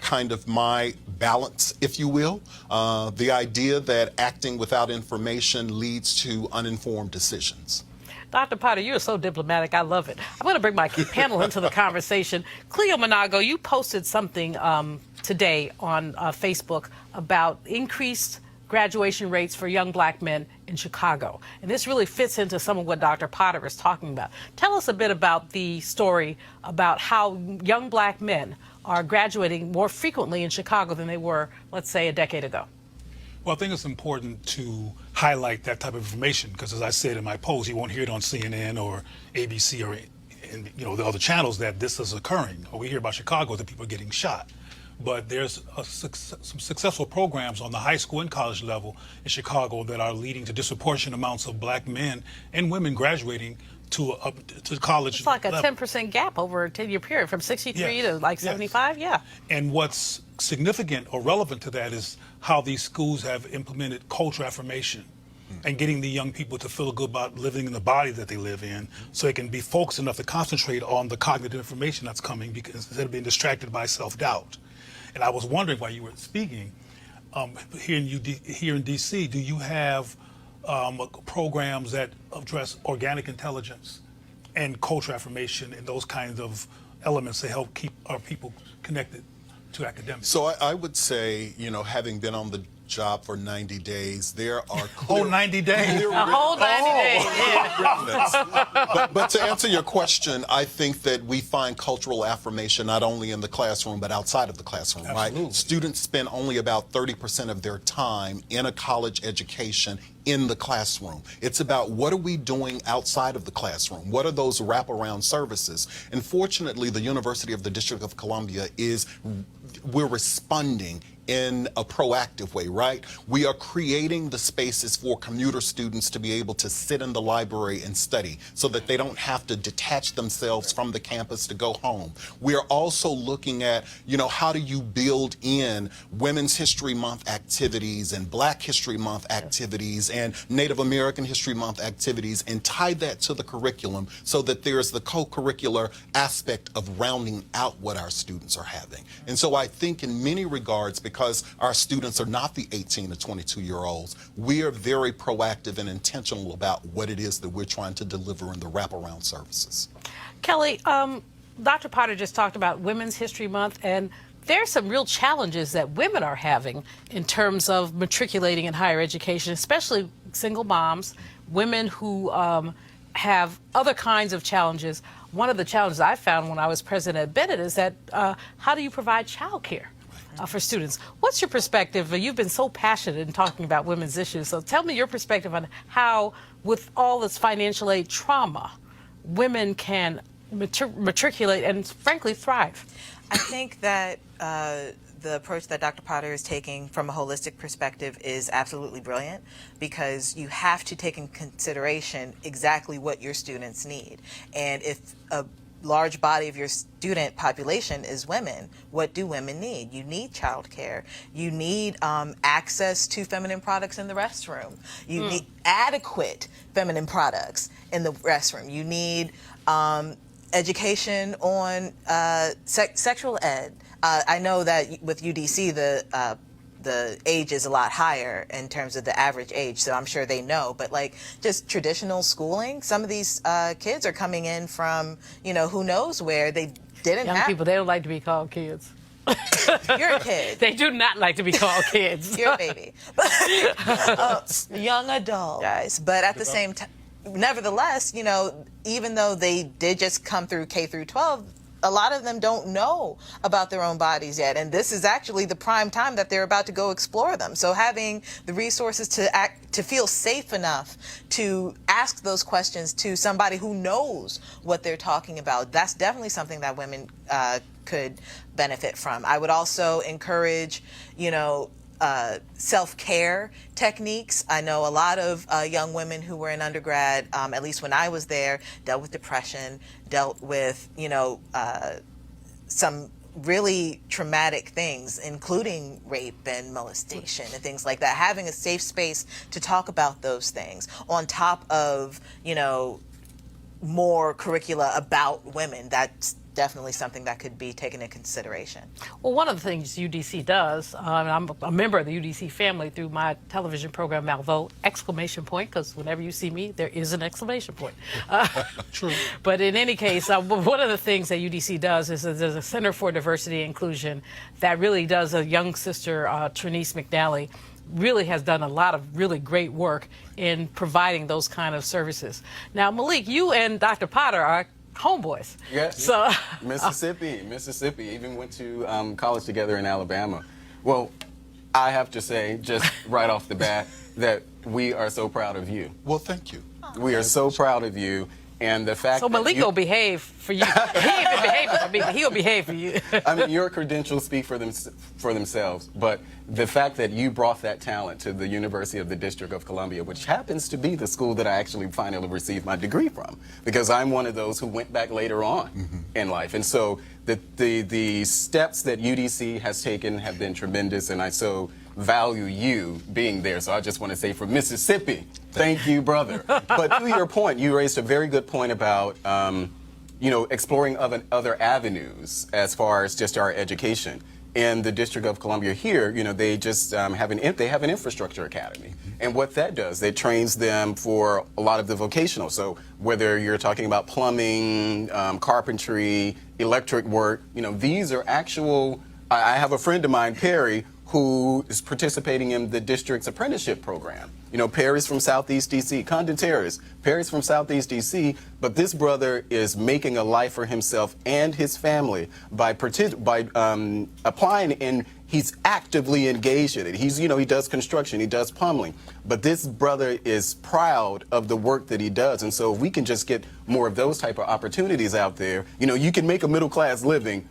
kind of my balance, if you will. The idea that acting without information leads to uninformed decisions. Dr. Potter, you're so diplomatic. I love it. I'm going to bring my panel into the conversation. Cleo Monago, you posted something today on Facebook about increased graduation rates for young black men in Chicago. And this really fits into some of what Dr. Potter is talking about. Tell us a bit about the story about how young black men are graduating more frequently in Chicago than they were, let's say, a decade ago. Well, I think it's important to highlight that type of information because, as I said in my post, you won't hear it on CNN or ABC or the other channels that this is occurring. Or we hear about Chicago that people are getting shot. But there's some successful programs on the high school and college level in Chicago that are leading to disproportionate amounts of black men and women graduating to college. It's like a level. 10% gap over a 10-year period from 63 to like 75. Yeah. And what's significant or relevant to that is how these schools have implemented cultural affirmation and getting the young people to feel good about living in the body that they live in so they can be focused enough to concentrate on the cognitive information that's coming because instead of being distracted by self-doubt. And I was wondering while you were speaking, here in D.C., do you have programs that address organic intelligence and cultural affirmation and those kinds of elements to help keep our people connected to academics? So I would say, having been on the job for 90 days, there are clear... 90 days? A whole 90 days, yeah. But to answer your question, I think that we find cultural affirmation not only in the classroom, but outside of the classroom, Absolutely. Right? Students spend only about 30% of their time in a college education in the classroom. It's about what are we doing outside of the classroom? What are those wraparound services? And fortunately, the University of the District of Columbia we're responding in a proactive way, right? We are creating the spaces for commuter students to be able to sit in the library and study so that they don't have to detach themselves from the campus to go home. We are also looking at, how do you build in Women's History Month activities and Black History Month activities and Native American History Month activities and tie that to the curriculum so that there's the co-curricular aspect of rounding out what our students are having. And so I think in many regards, because our students are not the 18 to 22-year-olds, we are very proactive and intentional about what it is that we're trying to deliver in the wraparound services. Kelly, Dr. Potter just talked about Women's History Month, and there's some real challenges that women are having in terms of matriculating in higher education, especially single moms, women who have other kinds of challenges. One of the challenges I found when I was president at Bennett is that how do you provide childcare for students? What's your perspective? You've been so passionate in talking about women's issues, so tell me your perspective on how, with all this financial aid trauma, women can matriculate and, frankly, thrive. I think that the approach that Dr. Potter is taking from a holistic perspective is absolutely brilliant because you have to take in consideration exactly what your students need. And if a large body of your student population is women, what do women need? You need childcare. You need access to feminine products in the restroom. You need adequate feminine products in the restroom. You need education on sexual ed. I know that with UDC, the age is a lot higher in terms of the average age, so I'm sure they know. But like just traditional schooling, some of these kids are coming in from, who knows where. They didn't Young have... people, they don't like to be called kids. You're a kid. They do not like to be called kids. You're a baby. Young adult, guys. But at the same time, nevertheless, even though they did just come through K through 12, a lot of them don't know about their own bodies yet, and this is actually the prime time that they're about to go explore them. So having the resources to feel safe enough to ask those questions to somebody who knows what they're talking about, that's definitely something that women could benefit from. I would also encourage, self-care techniques. I know a lot of young women who were in undergrad, at least when I was there, dealt with depression, dealt with, some really traumatic things, including rape and molestation and things like that. Having a safe space to talk about those things on top of, more curricula about women, that's definitely something that could be taken into consideration. Well, one of the things UDC does, and I'm a member of the UDC family through my television program, Malvo, exclamation point, because whenever you see me, there is an exclamation point. True. But in any case, one of the things that UDC does is there's a Center for Diversity and Inclusion that really does, a young sister, Trinice McNally, really has done a lot of really great work in providing those kind of services. Now, Malik, you and Dr. Potter are homeboys. Yes. So Mississippi. Even went to college together in Alabama. Well, I have to say, just right off the bat, that we are so proud of you. Well, thank you. We are so proud of you. And the fact so that Malik will behave for you. He ain't been behaving for me, but he'll behave for you. I mean, your credentials speak for themselves, but the fact that you brought that talent to the University of the District of Columbia, which happens to be the school that I actually finally received my degree from, because I'm one of those who went back later on in life. And so the steps that UDC has taken have been tremendous, and I so value you being there. So I just want to say, from Mississippi, thank you, brother. But to your point, you raised a very good point about exploring other avenues as far as just our education. In the District of Columbia here, they just have an infrastructure academy. And what that does, it trains them for a lot of the vocational. So whether you're talking about plumbing, carpentry, electric work, these are actual. I have a friend of mine, Perry, who is participating in the district's apprenticeship program. Perry's from Southeast D.C., Condon Terrace. Perry's from Southeast D.C., but this brother is making a life for himself and his family by applying, and he's actively engaged in it. He does construction, he does plumbing, but this brother is proud of the work that he does. And so if we can just get more of those type of opportunities out there, you can make a middle-class living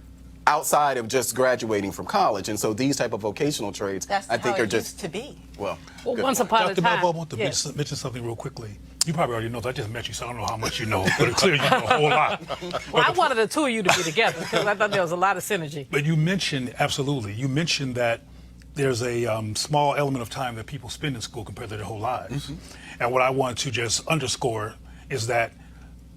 outside of just graduating from college. And so these type of vocational trades, I think, are just to be. Well, once upon a Dr. time. Melba, I want to mention something real quickly. You probably already know, I just met you, so I don't know how much you know, but it's clear you know a whole lot. Well, I wanted the two of you to be together because I thought there was a lot of synergy. But you mentioned, absolutely, you mentioned that there's a small element of time that people spend in school compared to their whole lives. And what I want to just underscore is that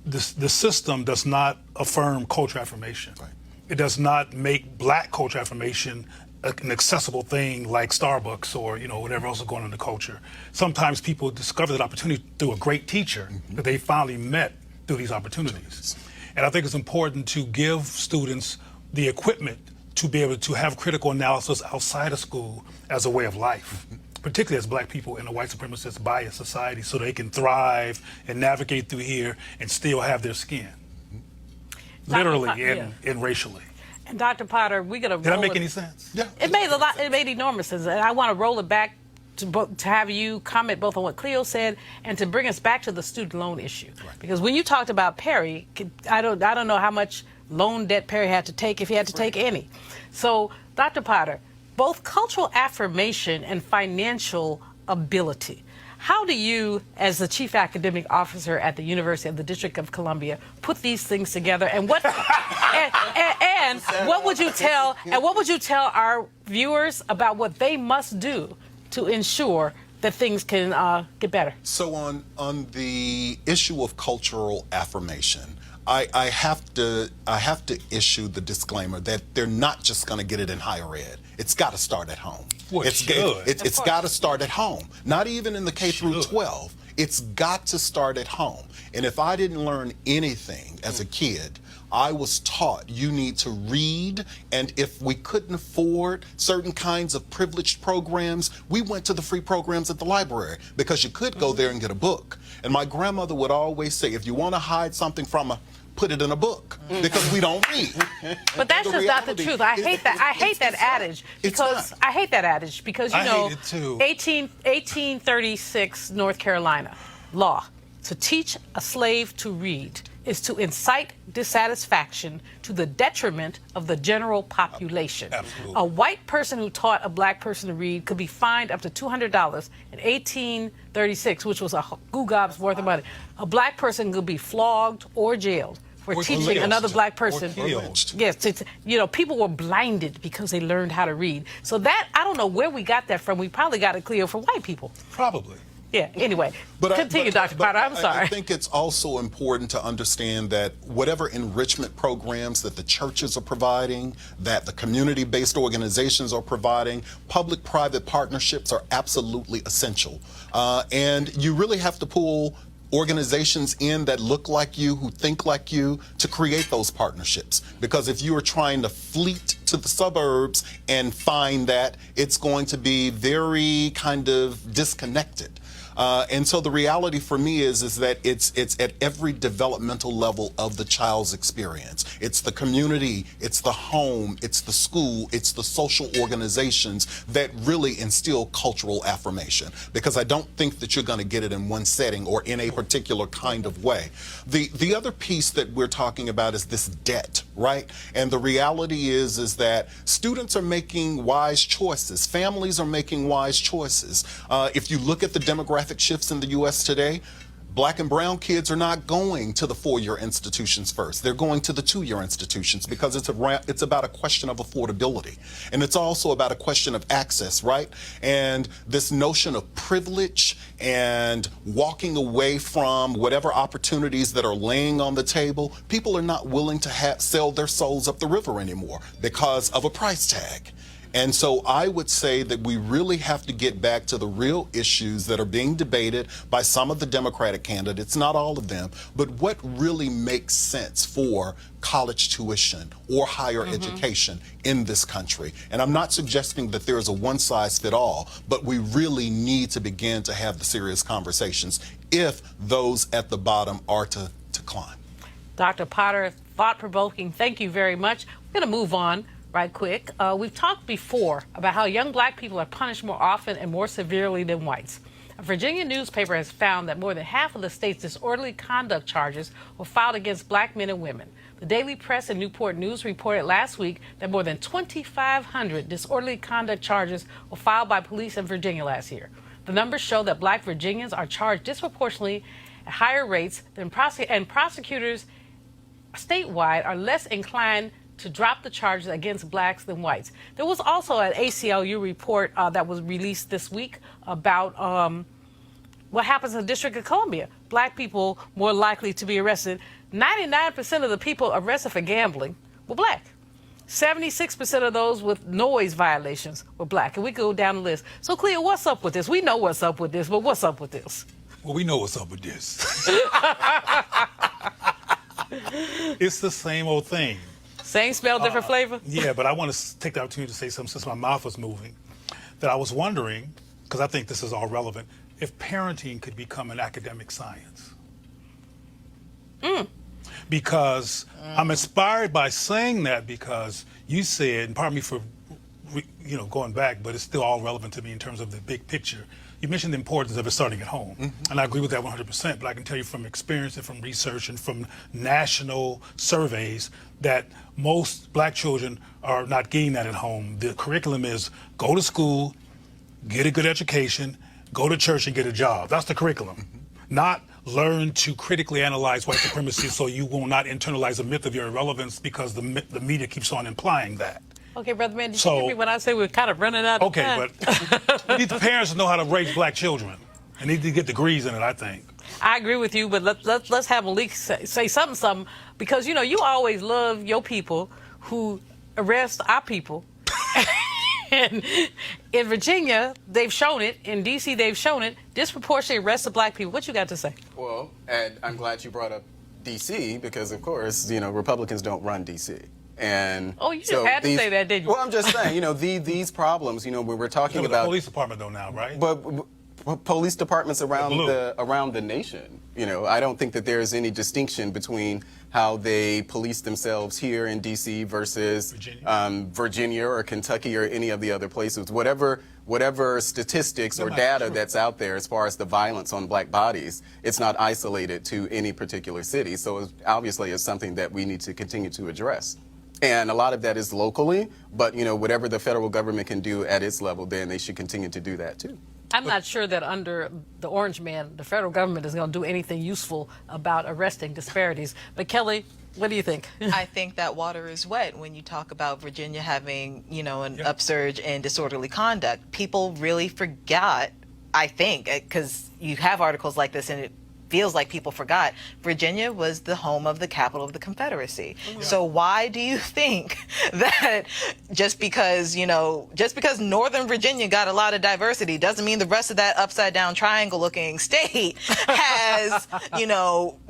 the system does not affirm cultural affirmation. Right. It does not make black culture affirmation an accessible thing like Starbucks or whatever else is going on in the culture. Sometimes people discover that opportunity through a great teacher that they finally met through these opportunities. And I think it's important to give students the equipment to be able to have critical analysis outside of school as a way of life, particularly as black people in a white supremacist biased society, so they can thrive and navigate through here and still have their skin. Literally and racially. And Dr. Potter, we're gonna. Did that make any sense? Yeah. It made enormous sense, and I want to roll it back to have you comment both on what Cleo said and to bring us back to the student loan issue. Right. Because when you talked about Perry, I don't know how much loan debt Perry had to take, if he had to take any. So, Dr. Potter, both cultural affirmation and financial ability. How do you, as the chief academic officer at the University of the District of Columbia, put these things together? And what and what would you tell our viewers about what they must do to ensure that things can get better? So on the issue of cultural affirmation, I have to issue the disclaimer that they're not just going to get it in higher ed. It's got to start at home. Well, it's got to start at home. Not even in the K through 12. It's got to start at home. And if I didn't learn anything as a kid, I was taught you need to read, and if we couldn't afford certain kinds of privileged programs, we went to the free programs at the library because you could go there and get a book. And my grandmother would always say, if you want to hide something from a, put it in a book, because we don't read. But that's just not the truth. I hate that adage because I hate that adage because I hate it too. 1836 North Carolina law, to teach a slave to read is to incite dissatisfaction to the detriment of the general population. Absolutely. A white person who taught a black person to read could be fined up to $200 in 1836, which was a googob's worth of money. A black person could be flogged or jailed for teaching lynched. another black person. Or killed. Yes, people were blinded because they learned how to read. So that, I don't know where we got that from. We probably got it clear from white people. Probably. Yeah, anyway, continue, Dr. Potter. I'm sorry. I think it's also important to understand that whatever enrichment programs that the churches are providing, that the community-based organizations are providing, public-private partnerships are absolutely essential. And you really have to pull organizations in that look like you, who think like you, to create those partnerships. Because if you are trying to fleet to the suburbs and find that, it's going to be very kind of disconnected. And so the reality for me is that it's at every developmental level of the child's experience. It's the community, it's the home, it's the school, it's the social organizations that really instill cultural affirmation. Because I don't think that you're going to get it in one setting or in a particular kind of way. The other piece that we're talking about is this debt, right? And the reality is that students are making wise choices. Families are making wise choices. If you look at the demographic shifts in the U.S. today, Black and brown kids are not going to the 4-year institutions first. They're going to the 2-year institutions because it's about a question of affordability. And it's also about a question of access, right? And this notion of privilege and walking away from whatever opportunities that are laying on the table, people are not willing to sell their souls up the river anymore because of a price tag. And so I would say that we really have to get back to the real issues that are being debated by some of the Democratic candidates, not all of them, but what really makes sense for college tuition or higher education in this country. And I'm not suggesting that there is a one-size-fits-all, but we really need to begin to have the serious conversations if those at the bottom are to climb. Dr. Potter, thought-provoking. Thank you very much. We're going to move on right quick. We've talked before about how young Black people are punished more often and more severely than whites. A Virginia newspaper has found that more than half of the state's disorderly conduct charges were filed against Black men and women. The Daily Press and Newport News reported last week that more than 2,500 disorderly conduct charges were filed by police in Virginia last year. The numbers show that Black Virginians are charged disproportionately at higher rates than prosecutors statewide are less inclined to drop the charges against Blacks than whites. There was also an ACLU report that was released this week about what happens in the District of Columbia. Black people more likely to be arrested. 99% of the people arrested for gambling were Black. 76% of those with noise violations were Black. And we go down the list. So, Clea, what's up with this? We know what's up with this, but what's up with this? Well, we know what's up with this. It's the same old thing. Same smell, different flavor? Yeah, but I want to take the opportunity to say something since my mouth was moving, that I was wondering, because I think this is all relevant, if parenting could become an academic science. Because I'm inspired by saying that because you said, and pardon me for going back, but it's still all relevant to me in terms of the big picture. You mentioned the importance of it starting at home, and I agree with that 100%, but I can tell you from experience and from research and from national surveys that most Black children are not getting that at home. The curriculum is go to school, get a good education, go to church and get a job. That's the curriculum. Not learn to critically analyze white supremacy so you will not internalize a myth of your irrelevance because the media keeps on implying that. Okay, Brother Man, did you hear me when I say we're kind of running out of time? Okay, but we need the parents to know how to raise Black children. They need to get degrees in it, I think. I agree with you, but let's have Malik say something, because, you always love your people who arrest our people. And in Virginia, they've shown it. In D.C., they've shown it. Disproportionately arrest of Black people. What you got to say? Well, and I'm glad you brought up D.C. because, of course, Republicans don't run D.C. And you just had to say that, didn't you? Well, I'm just saying, these problems, when we're talking about the police department though now, right? But police departments around the nation, I don't think that there's any distinction between how they police themselves here in D.C. versus Virginia or Kentucky or any of the other places. Whatever statistics or data that's out there as far as the violence on Black bodies, it's not isolated to any particular city. So obviously it's something that we need to continue to address. And a lot of that is locally, but whatever the federal government can do at its level, then they should continue to do that too. I'm not sure that under the Orange Man, the federal government is going to do anything useful about arresting disparities. But Kelly, what do you think? I think that water is wet when you talk about Virginia having, an upsurge in disorderly conduct. People really forgot I think, because you have articles like this and it feels like people forgot, Virginia was the home of the capital of the Confederacy. So why do you think that just because Northern Virginia got a lot of diversity doesn't mean the rest of that upside down triangle looking state has,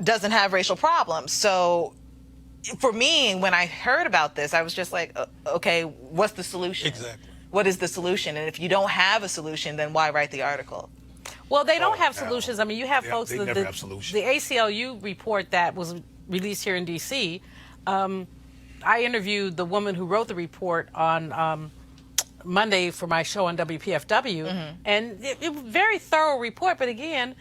doesn't have racial problems? So for me, when I heard about this, I was just like, okay, what's the solution? Exactly. What is the solution? And if you don't have a solution, then why write the article? Well, they don't have solutions. I mean, you have folks. They never have solutions. The ACLU report that was released here in D.C. I interviewed the woman who wrote the report on Monday for my show on WPFW, and it was a very thorough report. But again,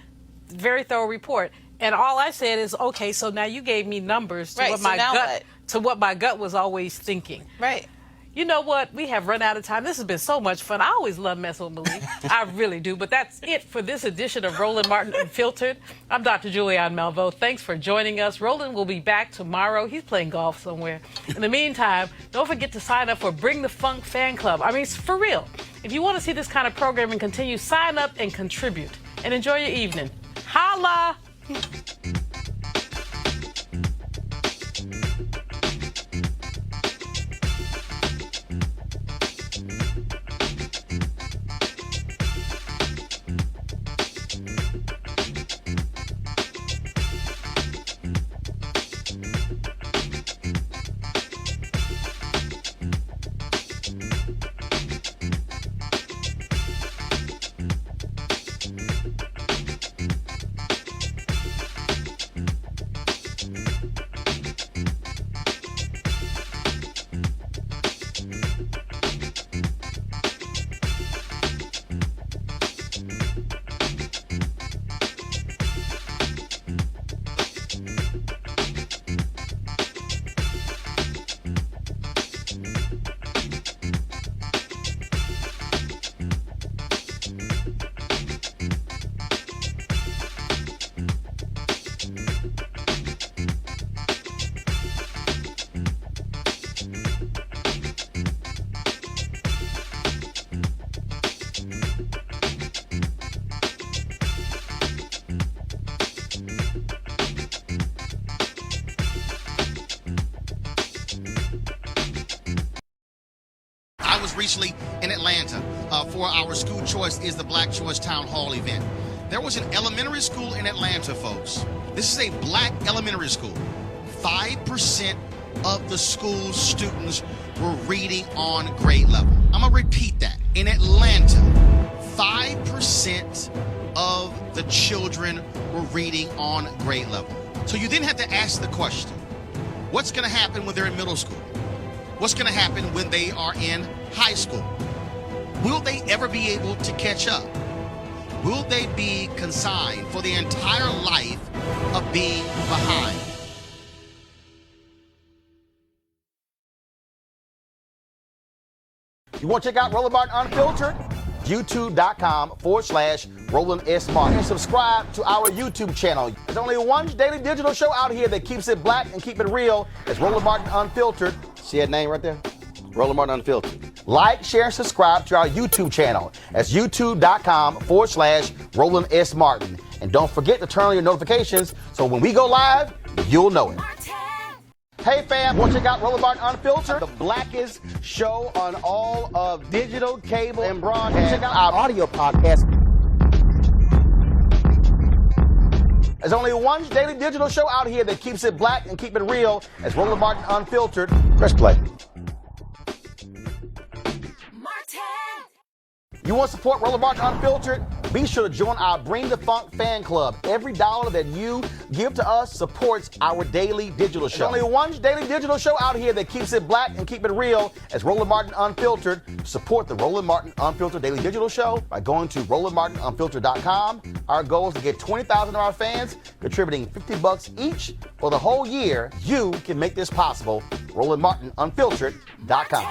very thorough report. And all I said is, okay, so now you gave me numbers to what my gut was always thinking. Right. You know what? We have run out of time. This has been so much fun. I always love messing with Malik. I really do. But that's it for this edition of Roland Martin Unfiltered. I'm Dr. Julianne Malveaux. Thanks for joining us. Roland will be back tomorrow. He's playing golf somewhere. In the meantime, don't forget to sign up for Bring the Funk Fan Club. I mean, for real. If you want to see this kind of programming continue, sign up and contribute. And enjoy your evening. Holla! Recently in Atlanta for our School Choice is the Black Choice Town Hall event. There was an elementary school in Atlanta, folks. This is a black elementary school. 5% of the school's students were reading on grade level. I'm gonna repeat that. In Atlanta, 5% of the children were reading on grade level. So you then have to ask the question, what's gonna happen when they're in middle school? What's going to happen when they are in high school? Will they ever be able to catch up? Will they be consigned for the entire life of being behind? You want to check out Roland Martin Unfiltered? YouTube.com/Roland S. Martin. And subscribe to our YouTube channel. There's only one daily digital show out here that keeps it black and keep it real. It's Roland Martin Unfiltered. See that name right there? Roland Martin Unfiltered. Like, share, and subscribe to our YouTube channel. That's YouTube.com/Roland S. Martin. And don't forget to turn on your notifications so when we go live, you'll know it. Hey fam, want to check out Roland Martin Unfiltered, the blackest show on all of digital, cable, and broadcast. Check out our audio podcast. There's only one daily digital show out here that keeps it black and keep it real. It's Roland Martin Unfiltered. Press play. You want to support Roland Martin Unfiltered? Be sure to join our Bring the Funk fan club. Every dollar that you give to us supports our daily digital show. There's only one daily digital show out here that keeps it black and keep it real. It's Roland Martin Unfiltered. Support the Roland Martin Unfiltered daily digital show by going to RolandMartinUnfiltered.com. Our goal is to get 20,000 of our fans contributing $50 each for the whole year. You can make this possible. RolandMartinUnfiltered.com.